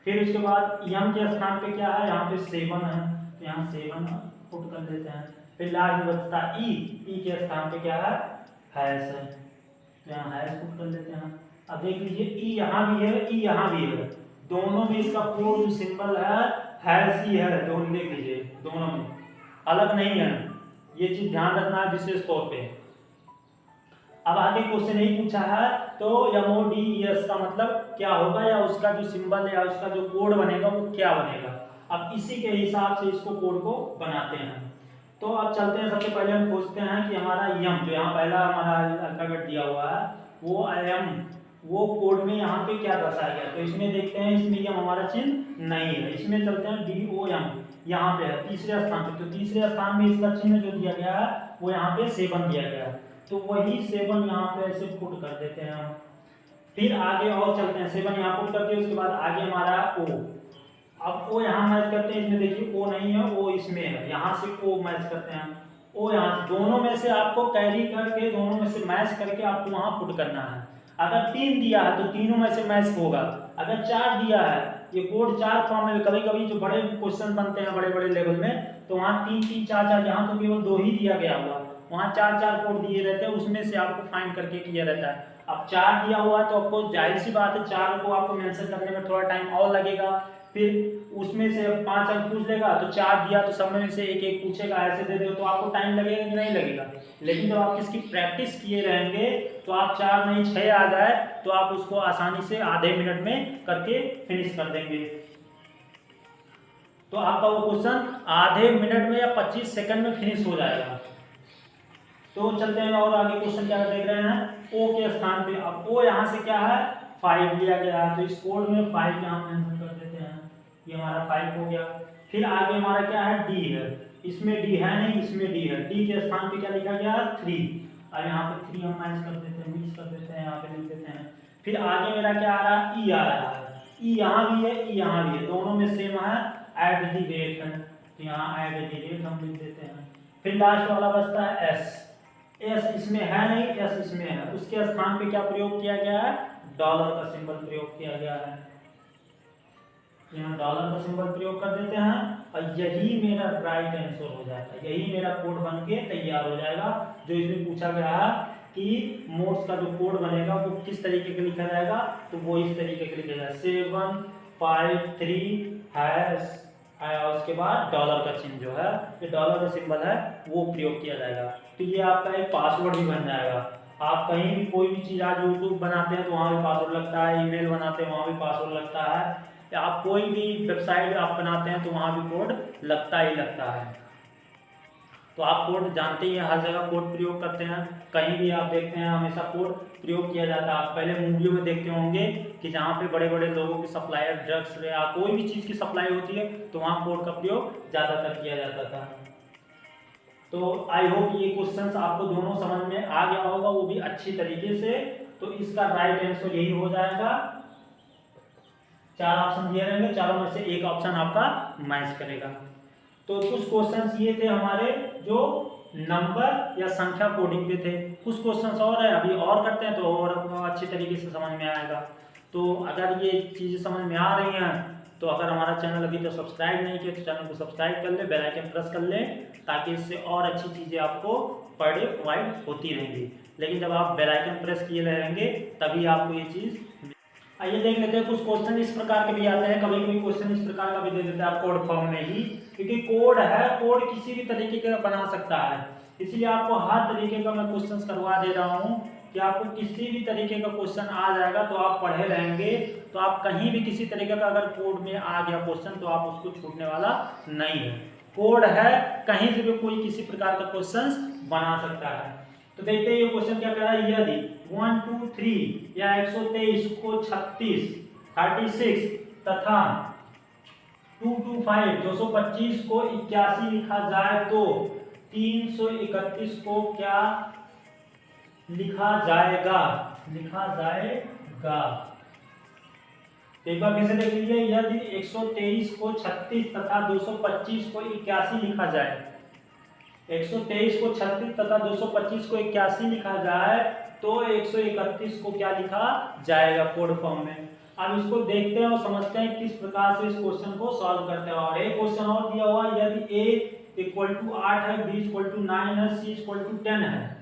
फिर उसके बाद यम के स्थान पे क्या है, यहाँ पे 7 है तो यहाँ 7 पुट कर देते हैं। फिर लास्ट में बचता ई के स्थान पे क्या है हैश है तो यहाँ हैश पुट कर देते हैं। अब देख लीजिए ई यहाँ भी है, ई यहाँ भी है, दोनों में इसका कोड सिंबल है हैश ही है, दोनों देख लीजिए दोनों में अलग नहीं है, ये चीज ध्यान रखना है विशेष तौर पे। अब आगे क्वेश्चन नहीं पूछा है तो MODES का मतलब क्या होगा या उसका जो सिंबल या उसका जो कोड बनेगा वो क्या बनेगा। अब इसी के हिसाब से इसको कोड को बनाते हैं। तो अब चलते हैं, सबसे पहले हम पूछते हैं कि हमारा यम जो यहाँ पहला हमारा अल्फाबेट दिया हुआ है वो एम, वो कोड में यहाँ पे क्या दर्शाया गया। तो इसमें देखते हैं, इसमें यम हमारा चिन्ह नहीं है। इसमें चलते हैं DOM, यहाँ पे है तीसरे स्थान पे, तो तीसरे स्थान में इसका चिन्ह जो दिया गया है वो यहाँ पे 7 दिया गया है तो वही 7 यहाँ पे ऐसे पुट कर देते हैं हम। फिर आगे और चलते हैं, 7 यहाँ पुट करते हैं। उसके बाद आगे हमारा O, अब O यहाँ मैच करते हैं, इसमें देखिए O नहीं है, O इसमें है, यहाँ से O मैच करते हैं। O यहाँ से, दोनों में से आपको कैरी करके दोनों में से मैच करके आपको वहाँ पुट करना है। अगर 3 दिया है तो तीनों में से मैच होगा, अगर 4 दिया है, ये कोड 4 फॉर्म में, कभी कभी जो बड़े क्वेश्चन बनते हैं बड़े बड़े लेवल में तो वहाँ 3 3 4 4, यहाँ तो केवल 2 ही दिया गया हुआ, वहाँ 4 4 कोड दिए रहते हैं, उसमें से आपको फाइंड करके किया रहता है। अब 4 दिया हुआ है तो आपको जाहिर सी बात है 4 को आपको मेंशन करने में थोड़ा टाइम और लगेगा। फिर उसमें से 5 अंक पूछ लेगा तो 4 दिया तो सब में से एक एक पूछेगा, ऐसे दे दो तो आपको टाइम लगेगा कि नहीं लगेगा। लेकिन जब आप इसकी प्रैक्टिस किए रहेंगे तो आप 4 नहीं 6 आ जाए तो आप उसको आसानी से आधे मिनट में करके फिनिश कर देंगे। तो आपका वो क्वेश्चन आधे मिनट में या 25 सेकंड में फिनिश हो जाएगा। तो चलते हैं और आगे क्वेश्चन क्या देख रहे हैं, O के स्थान पे। अब O यहाँ से क्या है 5 दिया गया है तो इस कोड में 5 यहाँ मेंशन कर देते हैं, ये हमारा 5 हो गया। फिर आगे हमारा क्या है D है, इसमें D है नहीं, इसमें D है, D के स्थान पे क्या लिखा गया 3, अब यहाँ पे 3 हम मैच कर देते हैं, मिक्स कर देते हैं, यहाँ पे लिख देते हैं। फिर आगे मेरा क्या आ रहा है E आ रहा है, E यहाँ भी है, E यहाँ भी है, दोनों में सेम है, @ है तो यहाँ @ हम लिख देते हैं। फिर लास्ट वाला बचता है S, एस इसमें है नहीं, एस इसमें है, उसके स्थान पे क्या प्रयोग किया गया है, डॉलर का सिंबल प्रयोग किया गया है, यहाँ डॉलर का सिंबल प्रयोग कर देते हैं और यही मेरा राइट आंसर हो जाएगा, यही मेरा कोड बन के तैयार हो जाएगा। जो इसमें पूछा गया है कि मोड्स का जो कोड बनेगा वो किस तरीके का लिखा जाएगा, तो वो इस तरीके का लिखा जाएगा 7 5 3 हैश, उसके बाद डॉलर का चिन्ह जो है, ये डॉलर का सिंबल है वो प्रयोग किया जाएगा। तो ये आपका एक पासवर्ड भी बन जाएगा। आप कहीं भी कोई भी चीज़ आज यूट्यूब बनाते हैं तो वहाँ भी पासवर्ड लगता है, ईमेल बनाते हैं वहाँ भी पासवर्ड लगता है, या आप कोई भी वेबसाइट आप बनाते हैं तो वहाँ भी कोड लगता ही लगता है। तो आप कोड जानते ही हैं, हर जगह कोड प्रयोग करते हैं, कहीं भी आप देखते हैं हमेशा कोड प्रयोग किया जाता है। आप पहले मूवियों में देखते होंगे कि जहाँ पे बड़े बड़े लोगों की सप्लायर ड्रग्स या कोई भी चीज़ की सप्लाई होती है तो वहाँ कोड का प्रयोग ज़्यादातर किया जाता था। तो आई होप ये क्वेश्चंस आपको दोनों समझ में आ गया होगा, वो भी अच्छी तरीके से। तो इसका राइट आंसर यही हो जाएगा, 4 ऑप्शन दिए रहेंगे, चारों में से एक ऑप्शन आपका मैच करेगा। तो कुछ क्वेश्चंस ये थे हमारे जो नंबर या संख्या कोडिंग पे थे। कुछ क्वेश्चंस और है, अभी और करते हैं तो और अच्छी तरीके से समझ में आएगा। तो अगर ये चीज़ें समझ में आ रही हैं तो अगर हमारा चैनल अभी तो सब्सक्राइब नहीं किया तो चैनल को सब्सक्राइब कर ले, बेल आइकन प्रेस कर ले, ताकि इससे और अच्छी चीज़ें आपको पर डे प्रोवाइड होती रहेंगी। लेकिन जब आप बेल आइकन प्रेस किए रहेंगे तभी आपको ये चीज़। आइए देख लेते हैं, कुछ क्वेश्चन इस प्रकार के भी आते हैं, कभी कभी क्वेश्चन इस प्रकार का भी दे देते हैं आप कोड फॉर्म में ही, क्योंकि कोड है, कोड किसी भी तरीके का बना सकता है। इसलिए आपको हर तरीके का मैं क्वेश्चन करवा दे रहा हूँ कि आपको किसी भी तरीके का क्वेश्चन आ जाएगा तो आप पढ़े रहेंगे, तो आप कहीं भी किसी तरीके का अगर कोड में आ गया क्वेश्चन तो आप उसको छूटने वाला नहीं है। कोड है, कहीं से भी कोई किसी प्रकार का क्वेश्चन बना सकता है। तो देखते हैं ये क्वेश्चन क्या कह रहा है। यदि 1 2 3 या 123 को 36 36 तथा 225 225 को 81 लिखा जाए तो 331 को क्या लिखा जाएगा? एक बार फिर से देख लीजिए, यदि 123 को 36 तथा 225 को 81 लिखा जाए, 123 को 36 तथा 225 को 81 लिखा जाए तो 131 को क्या लिखा जाएगा कोड फॉर्म में। अब इसको देखते हैं और समझते हैं किस प्रकार से इस क्वेश्चन को सॉल्व करते हैं। और एक क्वेश्चन और दिया हुआ, यदि a इक्वल टू 8 है, b इक्वल टू 9 है, c इक्वल टू 10 है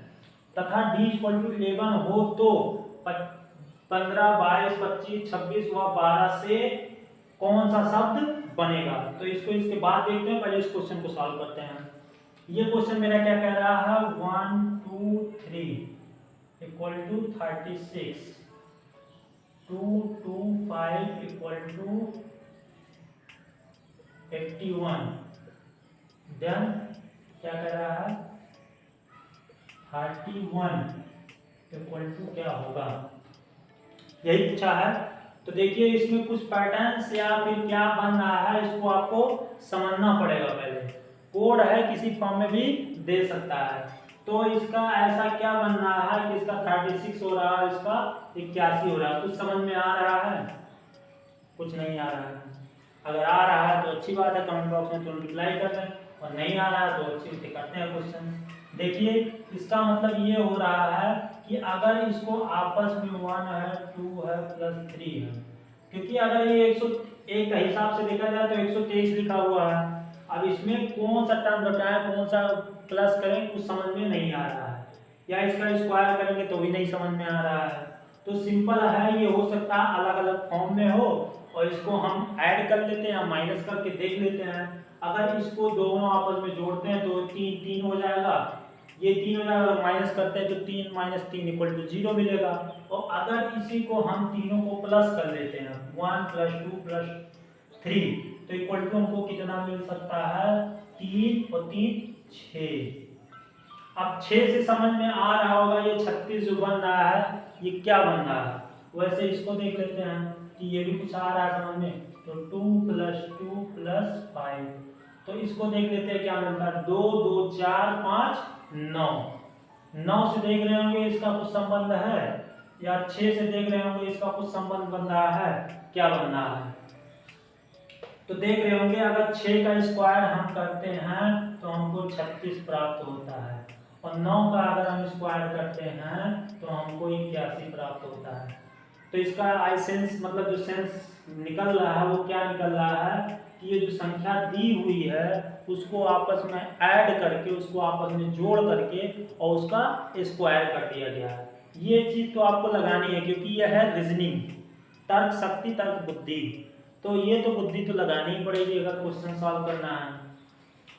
तथा d इक्वल टू 11 हो तो 15 22 25 26 व 12 से कौन सा शब्द बनेगा? तो इसको इसके बाद देखते हैं, पहले इस क्वेश्चन को सॉल्व करते हैं। ये क्वेश्चन मेरा क्या कह रहा है, 1 2 3 equal to 36, 2 2 5 equal to 81, then क्या कह रहा है 31 इक्वल टू क्या होगा, यही पूछा है। तो देखिए इसमें कुछ पैटर्न्स या फिर क्या बन रहा है, इसको आपको समझना पड़ेगा। पहले कोड है, किसी फॉर्म में भी दे सकता है। तो इसका ऐसा क्या बन रहा है कि इसका 36 हो रहा है, इसका 81 हो रहा है। कुछ समझ में आ रहा है? कुछ नहीं आ रहा है। अगर आ रहा है तो अच्छी बात है, कमेंट बॉक्स में तुरंत रिप्लाई कर दें, और नहीं आ रहा है तो अच्छे से करते हैं क्वेश्चन। देखिए इसका मतलब ये हो रहा है कि अगर इसको आपस में 1 है 2 है प्लस 3 है, क्योंकि अगर ये 101 का हिसाब से देखा जाए तो 123 लिखा हुआ है। अब इसमें कौन सा टर्म बताएं, कौन सा प्लस करें, कुछ समझ में नहीं आ रहा है, या इसका स्क्वायर करेंगे तो भी नहीं समझ में आ रहा है। तो सिंपल है, ये हो सकता है अलग अलग फॉर्म में हो, और इसको हम ऐड कर लेते हैं, माइनस करके देख लेते हैं। अगर इसको दोनों आपस में जोड़ते हैं तो 3 3 हो जाएगा, ये 3 हो जाएगा, अगर माइनस करते हैं तो 3 माइनस 3 इक्वल टू 0 मिलेगा। और अगर इसी को हम तीनों को प्लस कर लेते हैं, 1 प्लस 2 प्लस 3, तो इक्वल टू हमको कितना मिल सकता है, 3 और 3 6। अब 6 से समझ में आ रहा होगा ये 36 जो बन रहा है ये क्या बन रहा है। वैसे इसको देख लेते हैं कि ये भी कुछ आ रहा है समझ में, तो 2 प्लस 2 प्लस 5, तो इसको देख लेते हैं क्या मिलता है, 2 2 4 5 9। 9 से देख रहे होंगे इसका कुछ संबंध है, या 6 से देख रहे होंगे इसका कुछ संबंध बन रहा है, क्या बन रहा है। तो देख रहे होंगे अगर 6 का स्क्वायर हम करते हैं तो हमको 36 प्राप्त होता है, और 9 का अगर हम स्क्वायर करते हैं तो हमको 81 प्राप्त होता है। तो इसका आई सेंस मतलब जो सेंस निकल रहा है वो क्या निकल रहा है कि ये जो संख्या दी हुई है उसको आपस में ऐड करके, उसको आपस में जोड़ करके और उसका स्क्वायर कर दिया गया है। ये चीज़ तो आपको लगानी है, क्योंकि यह है रीजनिंग, तर्क शक्ति, तर्क बुद्धि। तो ये तो बुद्धि तो लगानी ही पड़ेगी अगर क्वेश्चन सॉल्व करना है।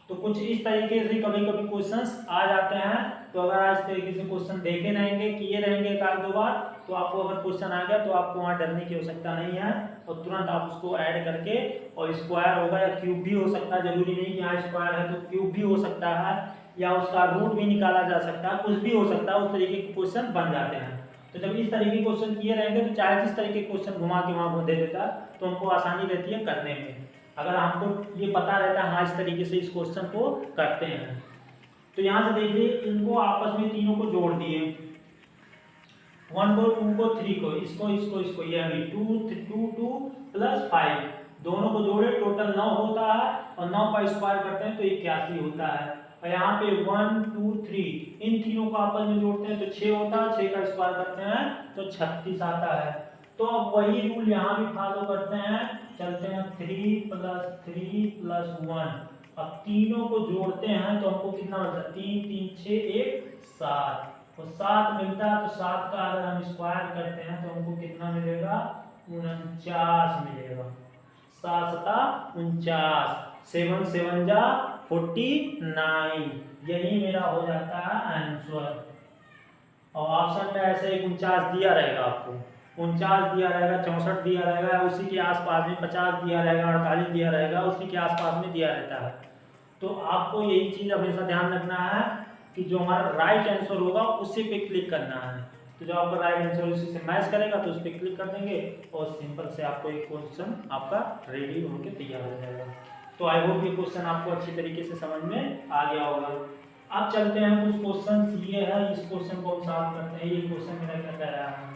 तो कुछ इस तरीके से कभी कभी क्वेश्चंस आ जाते हैं। तो अगर आज तरीके से क्वेश्चन देखे रहेंगे, किए रहेंगे एक आध दो बार, तो आपको अगर क्वेश्चन आ गया तो आपको वहाँ डरने की आवश्यकता नहीं है, और तुरंत आप उसको ऐड करके, और स्क्वायर होगा या क्यूब भी हो सकता है, जरूरी नहीं कि यहाँ स्क्वायर है तो क्यूब भी हो सकता है, या उसका रूट भी निकाला जा सकता है, कुछ भी हो सकता है, उस तरीके के क्वेश्चन बन जाते हैं। तो जब इस तरीके के क्वेश्चन किए रहेंगे तो चाहे जिस तरीके के क्वेश्चन घुमा के वहाँ दे देता तो हमको आसानी रहती है करने में, अगर हमको ये पता रहता है हाँ इस तरीके से इस क्वेश्चन को करते हैं। तो यहाँ से देखिए इनको आपस में तीनों को जोड़ दिए, 1 को 2 को 3 को, इसको इसको इसको, ये 2 2 2 प्लस 5, दोनों को जोड़े टोटल 9 होता है और 9 का स्क्वायर करते हैं तो 81 होता है। और यहाँ पे 1 2 3 इन तीनों को आपस में जोड़ते हैं तो 6 होता है, 6 का स्क्वायर करते हैं तो 36 आता है। तो अब वही रूल यहाँ भी फॉलो करते हैं, चलते हैं 3 + 3 + 1। अब तीनों को जोड़ते हैं तो हमको कितना मिलता है, 3 3 6 1 7, तो 7 मिलता है। तो 7 का अगर हम स्क्वायर करते हैं तो हमको कितना मिलेगा, 49 मिलेगा। 7 × 49, 7 7 जा 49, यही मेरा हो जाता है आंसर। और ऑप्शन में ऐसे 49 दिया रहेगा, आपको 49 दिया रहेगा, 64 दिया रहेगा, उसी के आसपास में 50 दिया रहेगा, 48 दिया रहेगा, उसी के आसपास में दिया रहता है। तो आपको यही चीज़ हमेशा ध्यान रखना है कि जो हमारा राइट आंसर होगा उसी पे क्लिक करना है। तो जब आपका राइट आंसर उसी से मैच करेगा तो उस पर क्लिक कर देंगे और सिंपल से आपको एक क्वेश्चन आपका रेडी होकर तैयार हो जाएगा। तो आई होप ये क्वेश्चन आपको अच्छी तरीके से समझ में आ गया होगा। अब चलते हैं कुछ क्वेश्चन ये है, इस क्वेश्चन को हम सॉल्व करते हैं। ये क्वेश्चन मेरा क्या कह रहा है,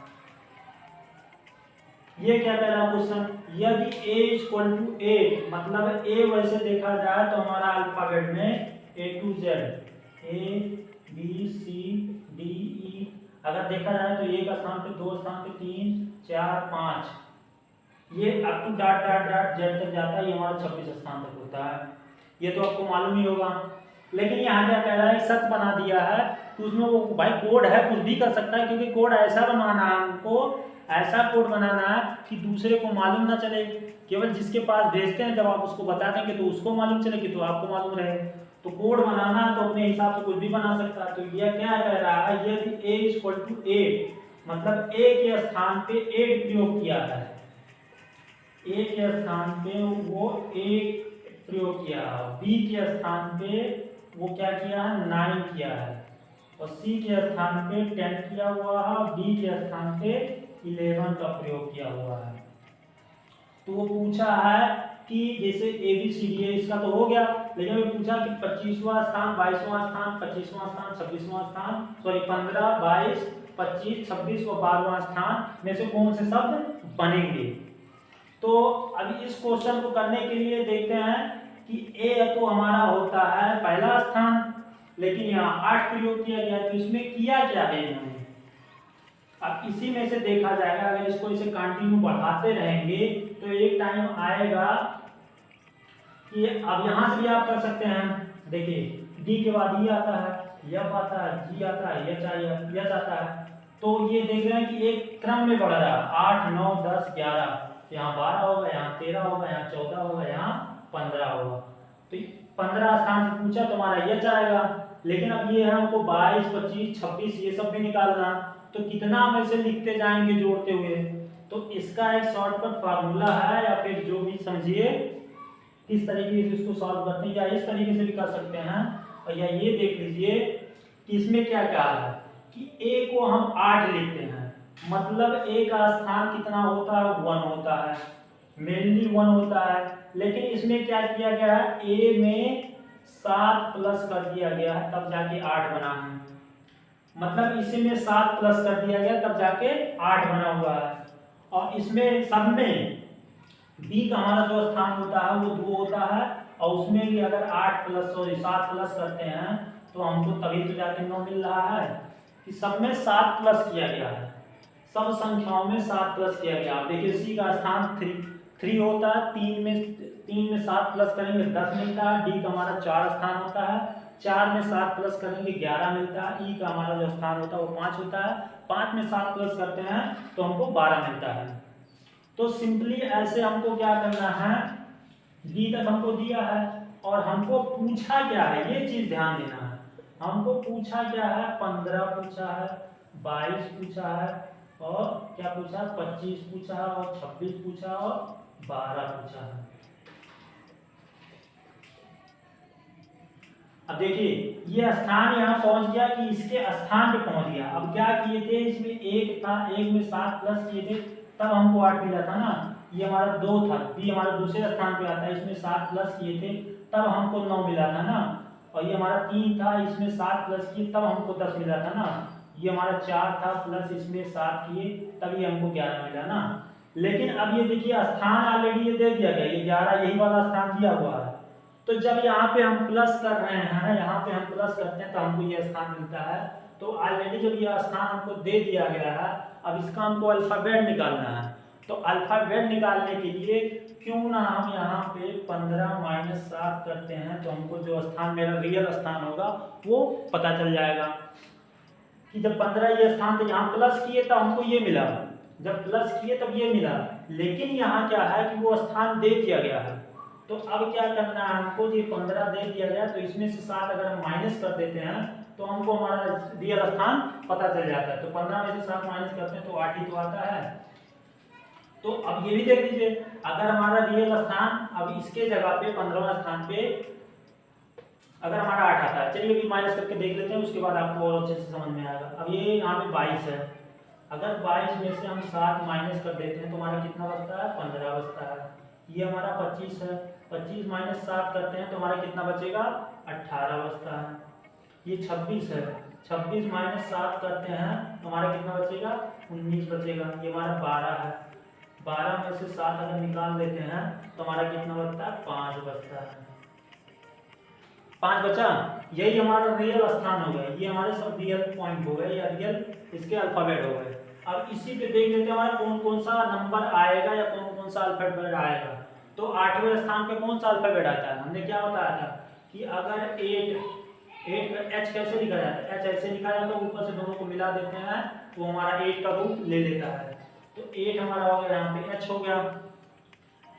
ये क्या कह रहा है क्वेश्चन, यदि a = 8, मतलब a वैसे देखा जाए तो हमारा अल्फाबेट में A to Z, A B C D E, अगर देखा जाए तो एक स्थान पे, दो स्थान पे, 3 4 5, ये up to dot dot dot Z तक जाता है, ये हमारा 26 स्थान तक होता है। ये तो आपको मालूम ही होगा। लेकिन यहाँ क्या कह रहा है, सच बना दिया है तो उसमें वो भाई कोड है, कुछ भी कर सकता है, क्योंकि कोड ऐसा बनाना है हमको, ऐसा कोड बनाना है कि दूसरे को मालूम ना चले, केवल जिसके पास भेजते हैं जब आप उसको बता देंगे तो उसको मालूम चलेगी, तो आपको मालूम रहे। तो कोड बनाना है तो अपने हिसाब से कुछ भी बना सकता है। तो यह क्या कह रहा है, यदि a = 8, मतलब a के स्थान पे 8 प्रयोग किया है, a के स्थान पे वो 8 प्रयोग किया, b के स्थान पे वो क्या किया है, 9 किया है, और c के स्थान पे 10 किया हुआ है, d के स्थान पे 11 का प्रयोग किया हुआ है। तो वो पूछा है कि जैसे ABCD है, इसका तो हो गया, लेकिन वो पूछा कि 25वां स्थान, 22वां स्थान, 25वां स्थान, 26वां स्थान, सॉरी 15 22 25 26 और 12वां स्थान में से कौन से शब्द बनेंगे। तो अभी इस क्वेश्चन को करने के लिए देखते हैं कि A तो हमारा होता है पहला स्थान, लेकिन यहाँ 8 प्रयोग किया गया, तो इसमें किया क्या है इन्होंने। अब इसी में से देखा जाएगा, अगर इसको इसे कंटिन्यू बढ़ाते रहेंगे तो एक टाइम आएगा कि अब यहाँ से भी आप कर सकते हैं। देखिए D के बाद E आता है, F आता है, G आता है, H आता है। तो ये देख रहे हैं कि एक क्रम में बढ़ रहा है, 8 9 10 11, यहाँ 12 होगा, यहाँ 13 होगा, यहाँ 14 होगा, यहाँ 15 होगा। तो 15 स्थान से पूछा तो हमारा H आएगा, लेकिन अब ये है हमको 22 25 26 ये सब भी निकालना, तो कितना हम ऐसे लिखते जाएंगे जोड़ते हुए। तो इसका एक शॉर्टकट फार्मूला है, या फिर जो भी समझिए किस तरीके से इसको सॉल्व करते हैं, या इस तरीके से भी कर सकते हैं। और या ये देख लीजिए कि इसमें क्या कहा है कि a को हम 8 लिखते हैं, मतलब a का स्थान कितना होता है, 1 होता है, मेनली 1 होता है। लेकिन इसमें क्या किया गया है, a में 7 प्लस कर दिया गया है, तब जाके 8 बना है, मतलब इसी में 7 प्लस कर दिया गया तब जाके 8 बना हुआ है। और इसमें सब में B का हमारा जो स्थान होता है वो 2 होता है, और उसमें भी अगर 7 प्लस करते हैं तो हमको तभी तो जाके 9 मिल रहा है कि सब में 7 प्लस किया गया है, सब संख्याओं में 7 प्लस किया गया। आप देखिए C का स्थान 3 होता है, 3 में 7 प्लस करेंगे 10 मिलता है। D का हमारा 4 स्थान होता है, 4 में 7 प्लस करेंगे 11 मिलता है। E का हमारा जो स्थान होता है वो 5 होता है, 5 में 7 प्लस करते हैं तो हमको 12 मिलता है। तो सिंपली ऐसे हमको क्या करना है, D तक हमको दिया है और हमको पूछा क्या है, ये चीज ध्यान देना है। हमको पूछा क्या है, 15 पूछा है, 22 पूछा है, और क्या पूछा, 25 पूछा है, और 26 पूछा और 12 पूछा है। अब देखिए ये स्थान यहाँ पहुंच गया कि इसके स्थान पे पहुंच गया। अब क्या किए थे, इसमें 1 था, 1 में 7 प्लस किए थे तब हमको 8 मिला था ना। ये हमारा 2 था, B हमारा दूसरे स्थान पे आता है, इसमें 7 प्लस किए थे तब हमको 9 मिला था ना। और ये हमारा 3 था, इसमें 7 प्लस किए तब हमको 10 मिला था ना। ये हमारा 4 था, प्लस इसमें 7 किए तब ये हमको 11 मिला ना। लेकिन अब ये देखिए स्थान ऑलरेडी ये दे दिया गया, ये 11 यही वाला स्थान दिया हुआ है। तो जब यहाँ पे हम प्लस कर रहे हैं, यहाँ पे हम प्लस करते हैं तो हमको ये स्थान मिलता है। तो ऑलरेडी जब ये स्थान हमको दे दिया गया है, अब इसका हमको अल्फाबेट निकालना है। तो अल्फाबेट निकालने के लिए क्यों ना हम यहाँ पे 15 माइनस 7 करते हैं, तो हमको जो स्थान मेरा रियल स्थान होगा वो पता चल जाएगा कि जब 15 ये स्थान थे, यहाँ प्लस किए तो हमको ये मिला, जब प्लस किए तब ये मिला। लेकिन यहाँ क्या है कि वो स्थान दे दिया गया है। तो अब क्या करना है हमको, ये 15 दे दिया गया तो इसमें से 7 अगर हम माइनस कर देते हैं तो हमको हमारा रियल स्थान पता चल जाता है। तो 15 में से 7 माइनस करते हैं तो 8 ही तो आता है। तो अब ये भी देख लीजिए, अगर हमारा रियल स्थान अब इसके जगह पे 15वां स्थान पे अगर हमारा 8 आता है, चलिए अभी माइनस करके देख लेते हैं, उसके बाद आपको और अच्छे से समझ में आएगा। अब ये यहाँ पे 22 है, अगर 22 में से हम 7 माइनस कर देते हैं तो हमारा कितना बचता है, 15 बचता है। ये हमारा 25 है, 25 माइनस 7 करते हैं तो हमारा कितना बचेगा, 18 बचता है। ये 26 है, 26 माइनस 7 करते हैं तो हमारा कितना बचेगा, 19 बचेगा। ये हमारा 12 है, 12 में से 7 अगर निकाल देते हैं तो हमारा कितना बचता है, 5 बचता है। 5 बचा, यही हमारा रियल स्थान हो गया। ये हमारे सब रियल पॉइंट हो गए या रियल इसके अल्फाबेट हो गए। अब इसी पे देख लेते हैं हमारा कौन कौन सा नंबर आएगा या कौन कौन सा अल्फाबेट आएगा। तो 8वें स्थान पे कौन सा अल्फाबेट आता है, हमने क्या बताया था कि अगर 8 का एच कैसे लिखा जाता है, एच ऐसे लिखा जाता है, ऊपर से दोनों को मिला देते हैं तो हमारा 8 का रूप ले लेता है। तो 8 हमारा हो गया, यहाँ पे एच हो गया।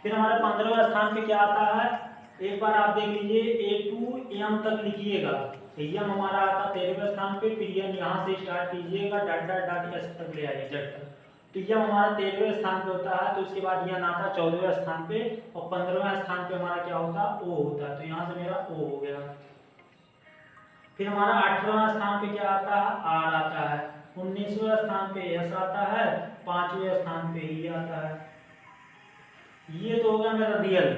फिर हमारे 15वें स्थान पे क्या आता है, एक बार आप देख लीजिए, ए टू एम तक लिखिएगा। एम हमारा आता है 13वें स्थान पे, फिर एम यहाँ से स्टार्ट कीजिएगा, डॉट डॉट डॉट एस तक ले आइए, जेड तक। तो यह हमारा 13वें स्थान पे होता है। तो उसके बाद यह आता है 14वें स्थान पे, और 15वें स्थान पे हमारा क्या होता है, ओ होता है। तो यहाँ से मेरा ओ हो गया। फिर हमारा 8वां स्थान पे क्या आता है, आर आता है। 19वें स्थान पे एस आता है, 5वें स्थान पे ई आता है। ये तो होगा मेरा रियल,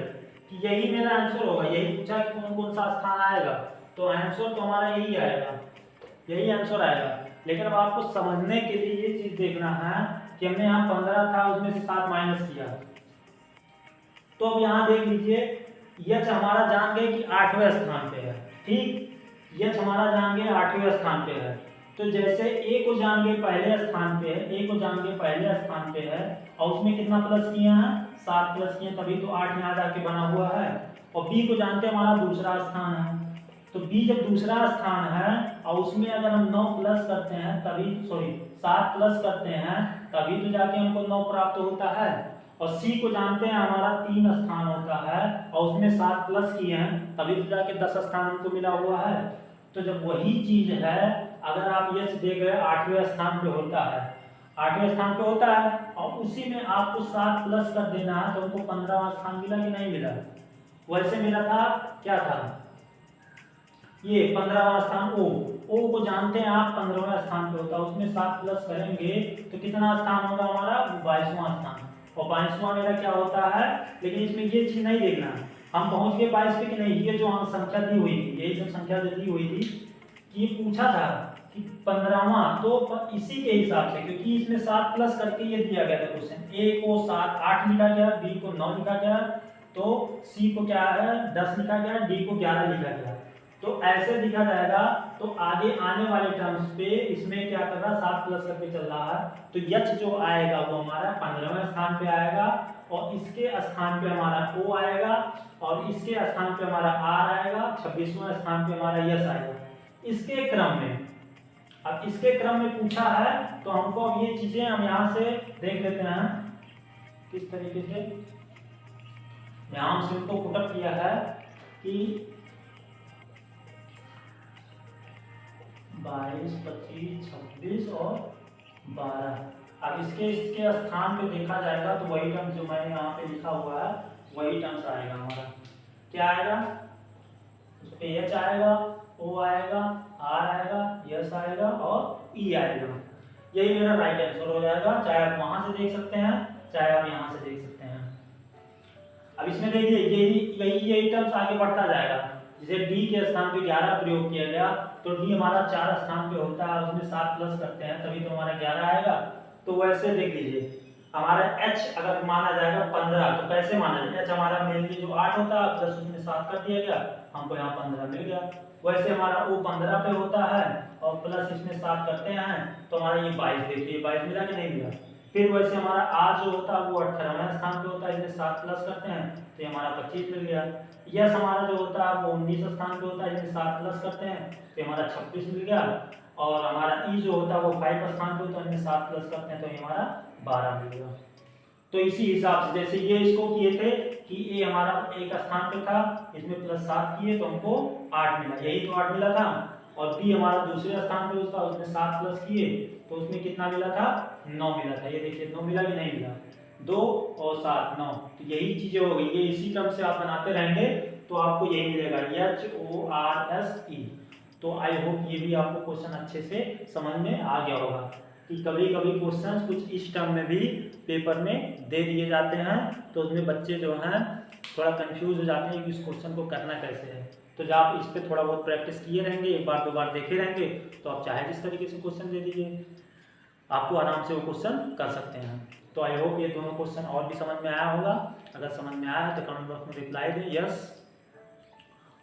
कि यही मेरा आंसर होगा। यही पूछा कि कौन कौन सा स्थान आएगा, तो आंसर तो हमारा यही आएगा, यही आंसर आएगा। लेकिन अब आपको समझने के लिए ये चीज देखना है कि हमने यहाँ 15 था, उसमें से 7 माइनस किया। तो अब यहाँ देख लीजिए, यच हमारा जान गए कि 8वें स्थान पे है, ठीक। यच हमारा जान गए 8वें स्थान पे है। तो जैसे ए को जान गए पहले स्थान पे है, ए को जान गए पहले स्थान पे है, और उसमें कितना प्लस किया है, 7 प्लस किए, तभी तो 8 यहाँ जाके बना हुआ है। और बी को जानते हैं हमारा दूसरा स्थान है। तो बी जब दूसरा स्थान है और उसमें अगर हम 9 प्लस करते हैं तभी, सॉरी 7 प्लस करते हैं तभी तो जाके हमको 9 प्राप्त होता है। और सी को जानते हैं हमारा 3 स्थान होता है, और उसमें 7 प्लस किए हैं तभी तो जाके 10 स्थान हमको मिला हुआ है। तो जब वही चीज है, अगर आप यश देख रहे हैं 8वें स्थान पे होता है, 8वें स्थान पे होता है, और उसी में आपको 7 प्लस कर देना है, तो हमको 15वां स्थान मिला कि नहीं मिला। वैसे मिला था, क्या था, ये 15वां स्थान ओ को जानते हैं आप 15वें स्थान पे होता है, उसमें 7 प्लस करेंगे तो कितना स्थान होगा हमारा, 22वां स्थान। और 22वां मेरा क्या होता है, लेकिन इसमें ये चीज नहीं देखना, हम पहुंच गए 22 पे कि नहीं। ये जो हम संख्या दी हुई थी, यही सब संख्या जो दी हुई थी, कि पूछा था कि 15वां, तो इसी के हिसाब से, क्योंकि इसमें 7 प्लस करके ये दिया गया था क्वेश्चन। ए को 7 8 लिखा गया, बी को 9 लिखा गया, तो सी को क्या है 10 लिखा गया, डी को 11 लिखा गया। तो ऐसे लिखा जाएगा। तो आगे आने वाले टर्म्स पे इसमें क्या कर रहा है, 7 प्लस करके चल रहा है। तो यच जो आएगा वो हमारा 15वें स्थान पे आएगा, और इसके स्थान पे हमारा ओ आएगा, और इसके स्थान पे हमारा आर आएगा, 26वें स्थान पे हमारा यस आएगा, इसके क्रम में। अब इसके क्रम में पूछा है तो हमको अब ये चीजें हम यहाँ से देख लेते हैं किस तरीके से। यहाँ हम सिंपल पुटअप किया है कि 22, 25, 26 और 12। अब इसके स्थान पे देखा जाएगा तो वही टर्म जो मैंने यहाँ पे लिखा हुआ है वही टर्म्स आएगा हमारा। क्या आएगा, उस पे एच आएगा, ओ आएगा, आर आएगा, यस आएगा और ई आएगा। यही मेरा राइट आंसर हो जाएगा, चाहे आप वहां से देख सकते हैं चाहे आप यहाँ से देख सकते हैं। अब इसमें देखिए यही टर्म्स आगे बढ़ता जाएगा। जैसे डी के स्थान पे 11 प्रयोग किया गया, तो डी हमारा 4 स्थान पे होता है, उसमें 7 प्लस करते हैं तभी तो हमारा 11 आएगा। तो वैसे देख लीजिए, हमारा h अगर माना जाएगा 15, तो कैसे माना जाएगा? h हमारा मेनली जो 8 होता है प्लस उसमें 7 कर दिया गया, हमको यहाँ 15 मिल गया। वैसे हमारा वो 15 पे होता है और प्लस इसमें 7 करते हैं तो हमारा ये 22, देखिए 22 मिला कि नहीं मिला। फिर वैसे हमारा r जो होता है वो 18वें स्थान पे होता है, इसमें 7 प्लस करते हैं तो ये हमारा 25 मिल गया। यस हमारा जो होता है वो 19 स्थान पे होता है, इसमें 7 प्लस करते हैं तो हमारा 26 मिल गया। और हमारा ई जो होता है वो 5 स्थान पे होता है, इसमें 7 प्लस करते हैं तो ये हमारा 12 मिल गया। तो इसी हिसाब से जैसे ये इसको किए थे कि ए हमारा एक स्थान पे था, इसमें प्लस 7 किए तो हमको 8 मिला, यही तो 8 मिला था। और बी हमारा दूसरे स्थान पे उसका, उसमें 7 प्लस किए तो उसमें कितना मिला था? 9 मिला था। ये देखिए 9 मिला कि नहीं मिला? 2 और 7 9। तो यही चीजें हो गई, ये इसी क्रम से आप बनाते रहेंगे तो आपको यही मिलेगा HORSE। तो आई होप ये भी आपको क्वेश्चन अच्छे से समझ में आ गया होगा कि कभी कभी क्वेश्चन कुछ इस टर्म में भी पेपर में दे दिए जाते हैं, तो उसमें बच्चे जो हैं थोड़ा कंफ्यूज हो जाते हैं कि इस क्वेश्चन को करना कैसे है। तो जब आप इस पर थोड़ा बहुत प्रैक्टिस किए रहेंगे, एक बार दो बार देखे रहेंगे, तो आप चाहे जिस तरीके से क्वेश्चन दे दीजिए, आपको आराम से वो क्वेश्चन कर सकते हैं। तो आई होप ये दोनों क्वेश्चन और भी समझ में आया होगा। अगर समझ में आया है तो कमेंट बॉक्स में रिप्लाई दें यस।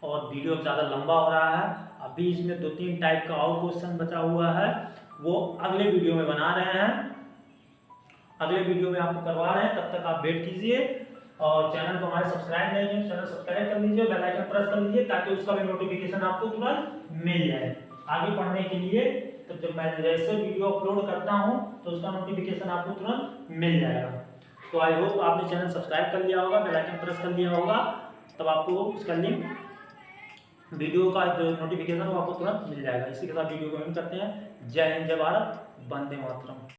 और वीडियो ज़्यादा लंबा हो रहा है, अभी इसमें 2-3 टाइप का और क्वेश्चन बचा हुआ है, वो अगले वीडियो में बना रहे हैं, अगले वीडियो में आपको करवा रहे हैं। तब तक आप वेट कीजिए और चैनल को हमारे सब्सक्राइब नहीं किए, चैनल सब्सक्राइब कर लीजिए, बेल आइकन प्रेस कर लीजिए ताकि उसका भी नोटिफिकेशन आपको तुरंत मिल जाए आगे पढ़ने के लिए। तो जब मैं जैसे वीडियो अपलोड करता हूं तो उसका नोटिफिकेशन आपको तुरंत मिल जाएगा। तो आई होप आपने चैनल सब्सक्राइब कर लिया होगा, बेल आइकन प्रेस कर लिया होगा, तब आपको उसका लिंक, वीडियो का जो नोटिफिकेशन वो आपको तुरंत मिल जाएगा। इसी के साथ वीडियो को एंड करते हैं। जय हिंद, जय भारत, वंदे मातरम।